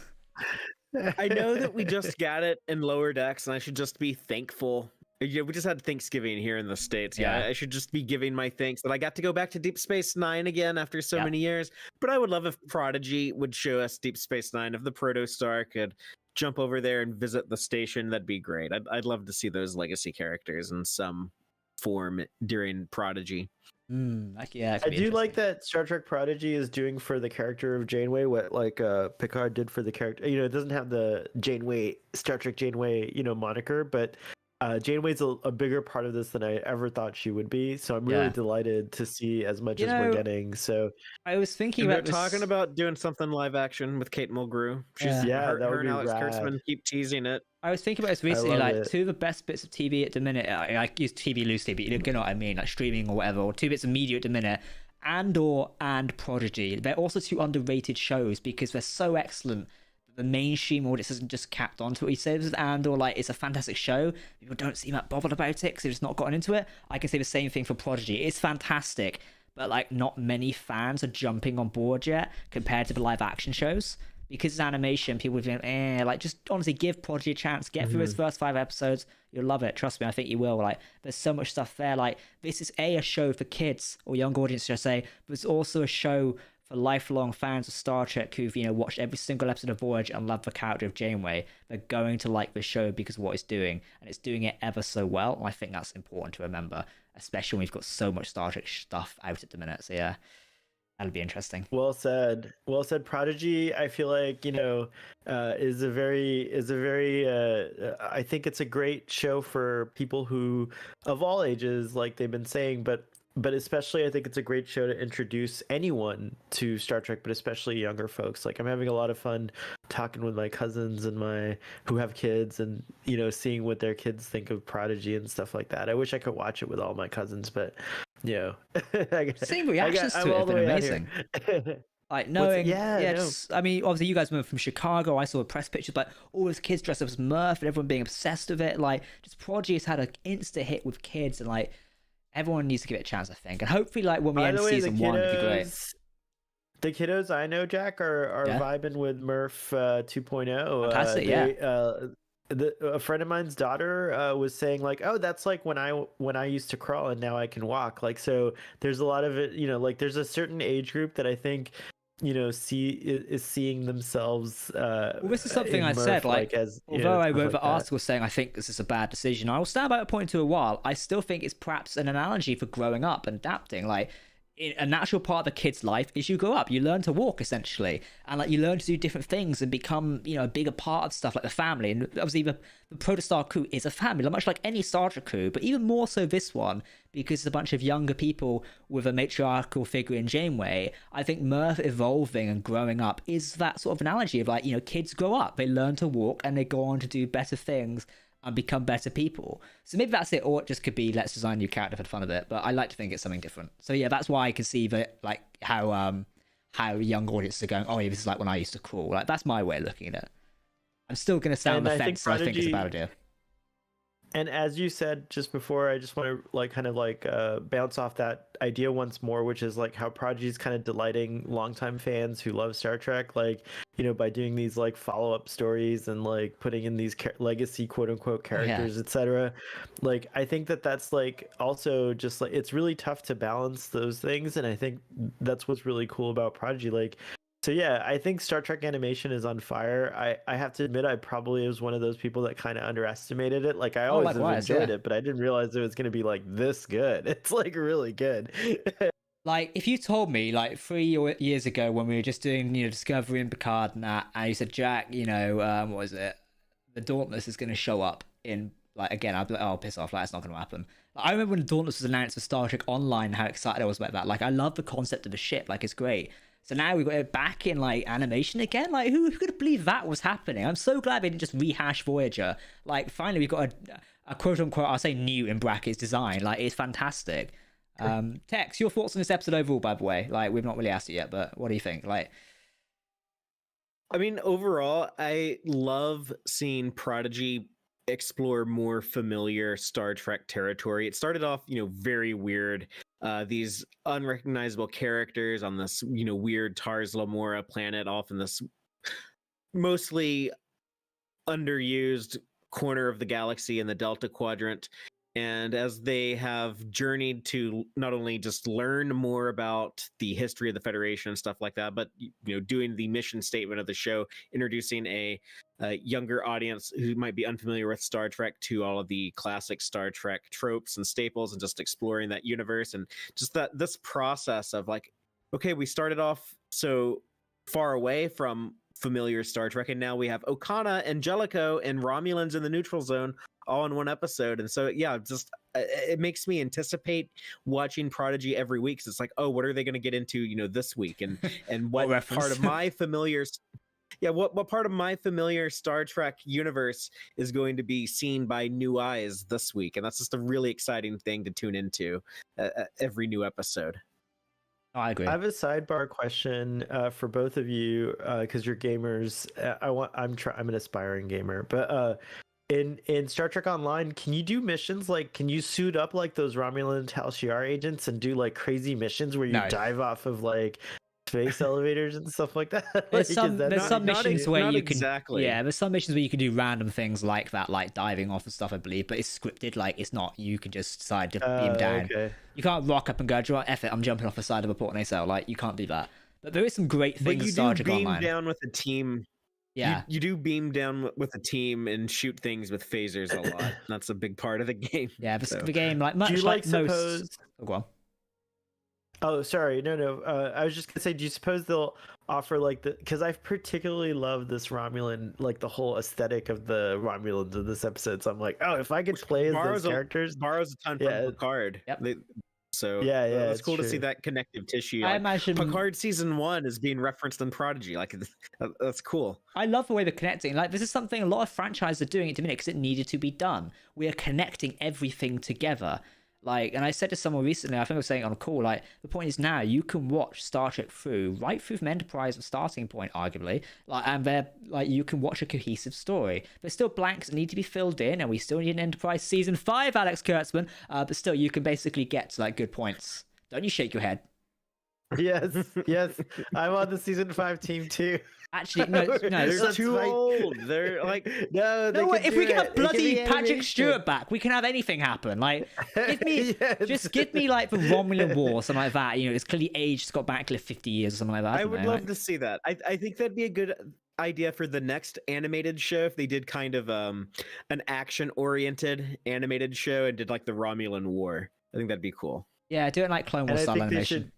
I know that we just got it in Lower Decks, and I should just be thankful. Yeah, we just had Thanksgiving here in the States. Yeah, I should just be giving my thanks that I got to go back to Deep Space Nine again after so many years. But I would love if Prodigy would show us Deep Space Nine. If the Protostar could jump over there and visit the station, that'd be great. I'd love to see those legacy characters in some form during Prodigy. I do like that Star Trek Prodigy is doing for the character of Janeway what like Picard did for the character. You know, it doesn't have the Star Trek Janeway, moniker, but Janeway's a bigger part of this than I ever thought she would be. So I'm really delighted to see as much as we're getting. So I was thinking about talking about doing something live action with Kate Mulgrew. That would be Alex rad. Kurtzman keep teasing it. I was thinking about this recently, like two of the best bits of TV at the minute. I use TV loosely, but you know what I mean, like streaming or whatever, or two bits of media at the minute. Andor and Prodigy. They're also two underrated shows because they're so excellent. The mainstream audience isn't just capped onto it. He says with Andor, like, it's a fantastic show. People don't seem that bothered about it because they've just not gotten into it. I can say the same thing for Prodigy. It's fantastic, but like not many fans are jumping on board yet compared to the live action shows. Because it's animation, people would be like, just honestly give Prodigy a chance. Get through his first 5 episodes. You'll love it. Trust me, I think you will. Like, there's so much stuff there. Like, this is a show for kids or young audience, should I say, but it's also a show for lifelong fans of Star Trek who've watched every single episode of Voyager and love the character of Janeway. They're going to like the show because of what it's doing, and it's doing it ever so well. And I think that's important to remember, especially when we've got so much Star Trek stuff out at the minute. So yeah, that'll be interesting. Well said. Prodigy, I feel like is a very I think it's a great show for people who of all ages, like they've been saying, but especially I think it's a great show to introduce anyone to Star Trek, but especially younger folks. Like I'm having a lot of fun talking with my cousins and who have kids and, seeing what their kids think of Prodigy and stuff like that. I wish I could watch it with all my cousins, but seeing reactions to it have been amazing. Like knowing, I mean, obviously you guys were from Chicago. I saw the press pictures, but all those kids dressed up as Murph and everyone being obsessed with it. Like, just Prodigy has had an instant hit with kids, and like everyone needs to give it a chance, I think. And hopefully, like when we end season 1, it'd be great. The kiddos I know, Jack, are vibing with Murph 2.0. Fantastic, A friend of mine's daughter was saying like, oh, that's like when I used to crawl and now I can walk. Like, so there's a lot of it, like there's a certain age group that I think is seeing themselves well, this is something I said, like as although I wrote the article saying I think this is a bad decision, I will stand by a point to a while. I still think it's perhaps an analogy for growing up and adapting. Like, a natural part of a kid's life is you grow up, you learn to walk essentially, and like you learn to do different things and become a bigger part of stuff like the family. And obviously the Protostar crew is a family, much like any Star Trek crew, but even more so this one because it's a bunch of younger people with a matriarchal figure in Janeway. I think Murph evolving and growing up is that sort of analogy of like, kids grow up, they learn to walk, and they go on to do better things and become better people. So maybe that's it, or it just could be let's design a new character for the fun of it. But I like to think it's something different. So yeah, that's why I can see that, like how young audiences are going, oh yeah, this is like when I used to crawl. Like that's my way of looking at it. I'm still going to sound on the fence, so I think it's a bad idea. And as you said just before, I just want to like kind of like bounce off that idea once more, which is like how Prodigy is kind of delighting longtime fans who love Star Trek, like, you know, by doing these like follow-up stories and like putting in these legacy quote unquote characters, etc. Like, I think that that's like also just like it's really tough to balance those things, and I think that's what's really cool about Prodigy. Like, so yeah, I think Star Trek animation is on fire. I have to admit, I probably was one of those people that kind of underestimated it. Like, I always have enjoyed it, but I didn't realize it was going to be like this good. It's like really good. Like, if you told me like 3 years ago when we were just doing, you know, Discovery and Picard and that, and you said, Jack, you know, what was it? The Dauntless is going to show up in, like, again, I'd be like, oh, piss off, like, it's not going to happen. I remember when Dauntless was announced for Star Trek Online, how excited I was about that. Like, I love the concept of a ship, like, it's great. So now we've got it back in like animation again. Like, who could believe that was happening? I'm so glad they didn't just rehash Voyager. Like, finally we've got a quote unquote, I'll say new in brackets design. Like, it's fantastic. Tex, your thoughts on this episode overall, by the way? Like, we've not really asked you yet, but what do you think? Like, I mean, overall, I love seeing Prodigy explore more familiar Star Trek territory. It started off, you know, very weird. These unrecognizable characters on this, you know, weird Tars Lamora planet off in this mostly underused corner of the galaxy in the Delta Quadrant. And as they have journeyed to not only just learn more about the history of the Federation and stuff like that, but, you know, doing the mission statement of the show, introducing a younger audience who might be unfamiliar with Star Trek to all of the classic Star Trek tropes and staples, and just exploring that universe, and just that this process of like, okay, we started off so far away from familiar Star Trek, and now we have Okana and Jellicoe and Romulans in the neutral zone all in one episode. And so yeah, just it makes me anticipate watching Prodigy every week, because it's like, oh, what are they going to get into, you know, this week, and what part of my familiar what part of my familiar Star Trek universe is going to be seen by new eyes this week. And that's just a really exciting thing to tune into every new episode. Oh, I agree. I have a sidebar question for both of you, because you're gamers. I'm an aspiring gamer, but in Star Trek Online, can you do missions like, can you suit up like those Romulan Tal Shiar agents and do like crazy missions where you dive off of like space elevators and stuff like that? There's some missions where you can exactly. Yeah, there's some missions where you can do random things like that, like diving off and stuff, I believe, but it's scripted. Like, it's not, you can just decide to beam down. Okay. You can't rock up and go, "Do you know what, F it, I'm jumping off the side of a port nacelle." Like, you can't do that. But there is some great things. But you Star do Trek beam Online. down with a team. Yeah, you do beam down with a team and shoot things with phasers a lot. That's a big part of the game. yeah. So. The game, like, much Do you like most. suppose... Oh, go on. Oh, sorry. No. I was just gonna say, do you suppose they'll offer like because I particularly love this Romulan, like the whole aesthetic of the Romulans in this episode. So I'm like, oh, if I could play as those characters, borrows a ton from Picard. Yep. So yeah, it's cool to see that connective tissue. I imagine Picard season 1 is being referenced in Prodigy. Like, that's cool. I love the way they're connecting. Like, this is something a lot of franchises are doing at the minute because it needed to be done. We are connecting everything together. Like, and I said to someone recently, I think I was saying on a call, like, the point is now you can watch Star Trek right through from Enterprise, the starting point, arguably, like, and they're like, you can watch a cohesive story. There's still blanks that need to be filled in, and we still need an Enterprise season 5, Alex Kurtzman. But still, you can basically get to like good points. Don't you shake your head? Yes. I'm on the season 5 team too. Actually, no, they're too old. They're like, no. If we get bloody Patrick Stewart back, we can have anything happen. Like, just give me like the Romulan War, or something like that. You know, it's clearly aged Scott Bakula 50 years or something like that. I would love to see that. I think that'd be a good idea for the next animated show if they did kind of an action-oriented animated show and did like the Romulan War. I think that'd be cool. Yeah, do it like Clone Wars style animation.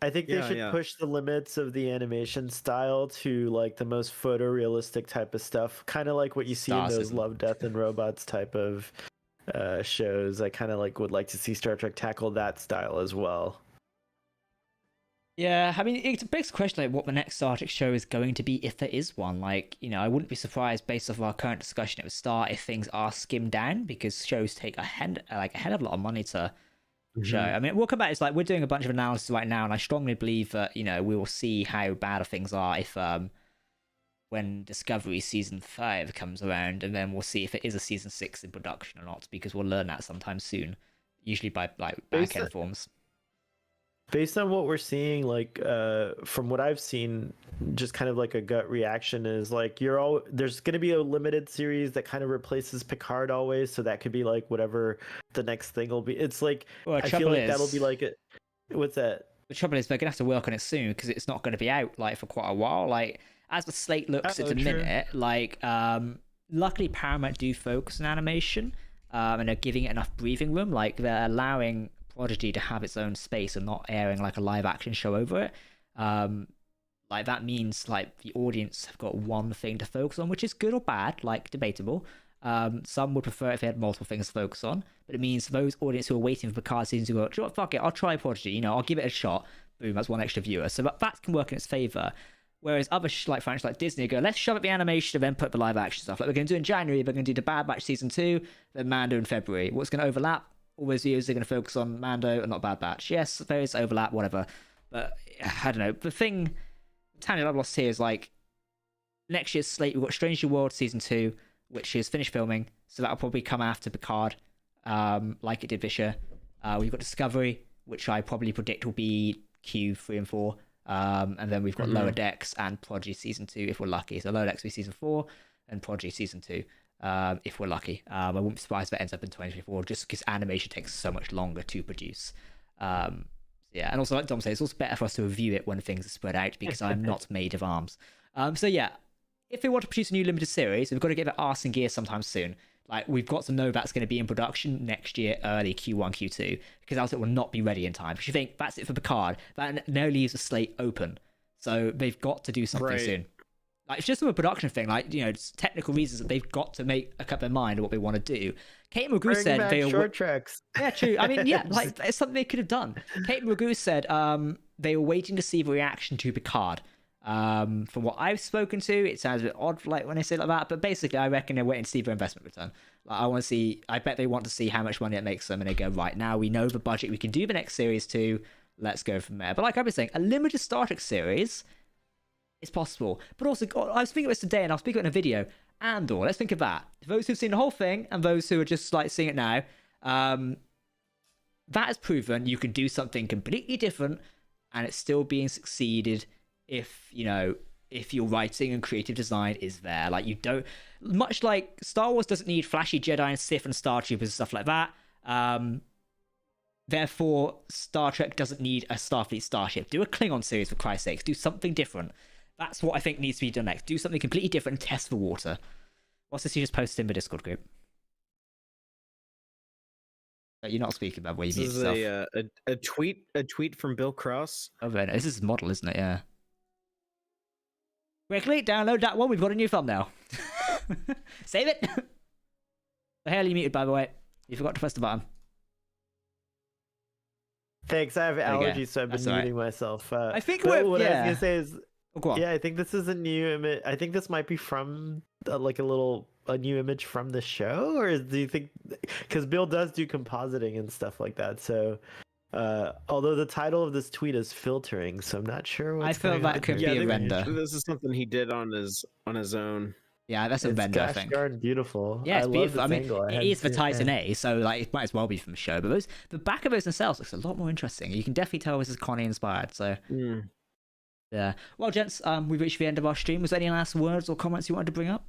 I think they should push the limits of the animation style to like the most photorealistic type of stuff, kind of like what you see in those Love, Death, and Robots type of shows. I kind of would like to see Star Trek tackle that style as well. Yeah, I mean, it's a big question like what the next Star Trek show is going to be, if there is one. Like, you know, I wouldn't be surprised based off our current discussion at the start if things are skimmed down, because shows take a hell of a lot of money to show. I mean, we'll come back. It's like we're doing a bunch of analysis right now, and I strongly believe that, you know, we will see how bad things are if when Discovery season 5 comes around, and then we'll see if it is a season 6 in production or not, because we'll learn that sometime soon, usually by like back end forms. Based on what we're seeing, like from what I've seen, just kind of like a gut reaction is like there's going to be a limited series that kind of replaces Picard always, so that could be like whatever the next thing will be. It's like I feel like that'll be like what's that? The trouble is they're gonna have to work on it soon because it's not going to be out like for quite a while. Like as the slate looks at the minute, like luckily Paramount do focus on animation, and they're giving it enough breathing room. Like they're allowing Prodigy to have its own space and not airing like a live action show over it. Like that means like the audience have got one thing to focus on, which is good or bad, like debatable. Some would prefer if they had multiple things to focus on, but it means those audience who are waiting for Picard season 2 go, you know what, fuck it, I'll try Prodigy, you know, I'll give it a shot. Boom, that's one extra viewer. So that can work in its favor. Whereas other like franchises like Disney go, let's shove up the animation and then put the live action stuff. Like we're going to do in January, we're going to do the Bad Batch season 2, then Mando in February. What's going to overlap? All those viewers are going to focus on Mando and not Bad Batch. Yes, there is overlap, whatever. But I don't know. The thing, tangent I've lost here is like next year's slate, we've got Strange New World season 2, which is finished filming, so that'll probably come after Picard, like it did this year. We've got Discovery, which I probably predict will be Q3 and 4. And then we've got Lower Decks and Prodigy season 2 if we're lucky. So Lower Decks will be season 4 and Prodigy season 2. If we're lucky. I wouldn't be surprised if it ends up in 2024, just because animation takes so much longer to produce. Yeah, and also like Dom said, it's also better for us to review it when things are spread out, because I'm not made of arms. So yeah, if they want to produce a new limited series, we've got to get their arse in gear sometime soon. Like we've got to know that's going to be in production next year, early Q1, Q2, because else it will not be ready in time. Because you think that's it for Picard, that now leaves the slate open, so they've got to do something soon. Like, it's just a production thing, like, you know, it's technical reasons that they've got to make up their mind of what they want to do. Kate Magoo said they short tracks. Yeah, true. I mean, yeah, like, it's something they could have done. Kate Magoo said they were waiting to see the reaction to Picard. From what I've spoken to, it sounds a bit odd, like, when I say it like that, but basically, I reckon they're waiting to see their investment return. Like, I bet they want to see how much money it makes them, and they go, right, now we know the budget we can do the next series to, let's go from there. But like I was saying, a limited Star Trek series, it's possible. But also, I was thinking of this today, and I'll speak about it in a video. Andor, let's think of that. Those who've seen the whole thing, and those who are just like seeing it now, that has proven you can do something completely different, and it's still being succeeded if, you know, if your writing and creative design is there. Like, you don't, much like Star Wars doesn't need flashy Jedi and Sith and Star Troopers and stuff like that. Therefore, Star Trek doesn't need a Starfleet starship. Do a Klingon series, for Christ's sakes. Do something different. That's what I think needs to be done next. Do something completely different and test the water. What's this you just posted in the Discord group? You're not speaking about where you mute yourself. This is a tweet from Bill Cross. Oh, very nice. This is model, isn't it? Yeah. Quickly, download that one. We've got a new thumbnail. Save it. The hell are you muted, by the way? You forgot to press the button. Thanks. I have allergies, so I've been muting myself. I think what I was gonna say is, oh, yeah, I think this is a new image. I think this might be from like a new image from the show, or do you think? Because Bill does do compositing and stuff like that. So, although the title of this tweet is filtering, so I'm not sure. I feel that could be a render. This is something he did on his own. Yeah, that's a render, I think. It's beautiful. Yeah, it's beautiful. I mean, it is the for Titan A, so like it might as well be from the show. But the back of those themselves looks a lot more interesting. You can definitely tell this is Connie inspired. So, yeah. Well, gents, we've reached the end of our stream. Was there any last words or comments you wanted to bring up?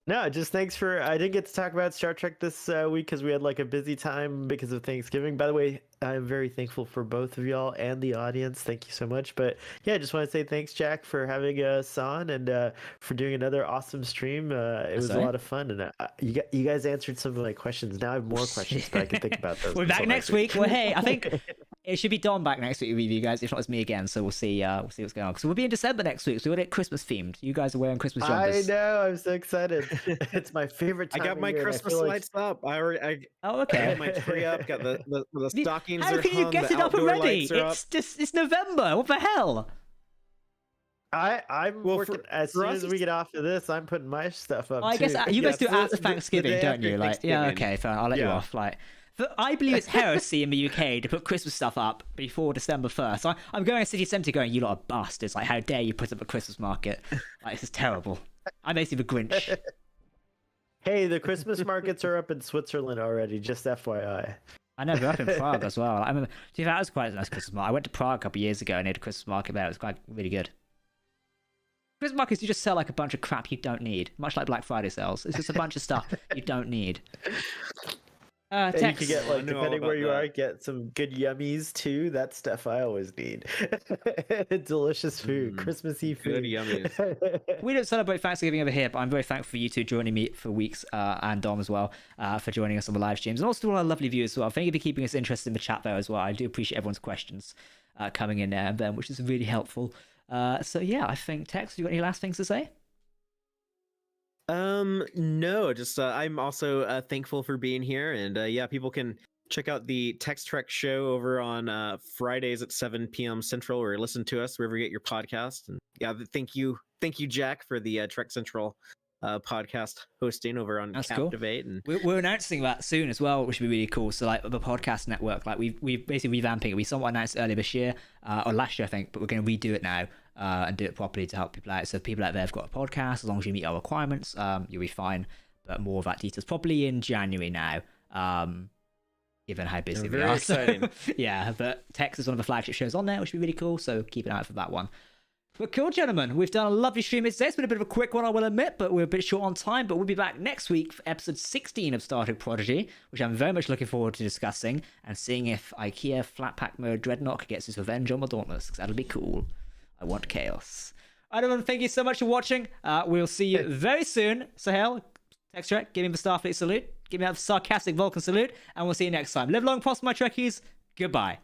No, just thanks for. I didn't get to talk about Star Trek this week because we had like a busy time because of Thanksgiving. By the way, I'm very thankful for both of y'all and the audience. Thank you so much. But yeah, I just want to say thanks, Jack, for having us on and for doing another awesome stream. It was a lot of fun, and you guys answered some of my questions. Now I have more questions, but I can think about those. We're back next week. Well, hey, I think it should be Don back next week with you guys. If not, it's me again. So we'll see. We'll see what's going on. Because we'll be in December next week. So we'll get Christmas themed. You guys are wearing Christmas jumpers. I know. I'm so excited. It's my favorite time. I got my Christmas lights up. I okay. got my tree up. Got the stockings. How can you get it up already? It's November. What the hell? I'm working as soon as we get off of this. I'm putting my stuff up. I guess you guys do it after Thanksgiving, don't you? Like, yeah, okay, fine. I'll let you off. Like, I believe it's heresy in the UK to put Christmas stuff up before December 1st. So I'm going to city centre going, you lot are bastards. Like, how dare you put up a Christmas market? Like, this is terrible. I'm basically the Grinch. Hey, the Christmas markets are up in Switzerland already, just FYI. I know, they're up in Prague as well. I remember, that was quite a nice Christmas market. I went to Prague a couple of years ago and they had a Christmas market there. It was quite really good. Christmas markets, you just sell like a bunch of crap you don't need, much like Black Friday sales. It's just a bunch of stuff you don't need. And you can get, like, depending where you are, get some good yummies too. That stuff I always need. Delicious food, Christmassy food. Good yummies. We don't celebrate Thanksgiving over here, but I'm very thankful for you two joining me for weeks, and Dom as well, for joining us on the live streams, and also to all our lovely viewers as well. Thank you for keeping us interested in the chat there as well. I do appreciate everyone's questions coming in there and then, which is really helpful. So yeah, I think Tex, you got any last things to say? No, just I'm also thankful for being here, and yeah, people can check out the Text Trek show over on Fridays at 7 p.m. Central, or listen to us wherever you get your podcast. And yeah, thank you, Jack, for the Trek Central podcast hosting over on Captivate. Cool. And we're announcing that soon as well, which would be really cool. So like the podcast network, like we've basically revamping it. We somewhat announced earlier this year or last year, I think, but we're going to redo it now. And do it properly to help people out. So if people out there have got a podcast, as long as you meet our requirements, you'll be fine. But more of that details probably in January now, given how busy we are. Exciting. Yeah, but Tex is one of the flagship shows on there, which would be really cool. So keep an eye out for that one. But cool, gentlemen. We've done a lovely stream today. It's been a bit of a quick one, I will admit, but we're a bit short on time. But we'll be back next week for episode 16 of Star Trek Prodigy, which I'm very much looking forward to discussing and seeing if IKEA Flatpack Mode Dreadnought gets his revenge on the Dauntless, because that'll be cool. I want chaos. Everyone, thank you so much for watching. We'll see you very soon. Sahel, Tex Trek, give me the Starfleet salute. Give me that sarcastic Vulcan salute. And we'll see you next time. Live long, prosper, my Trekkies. Goodbye.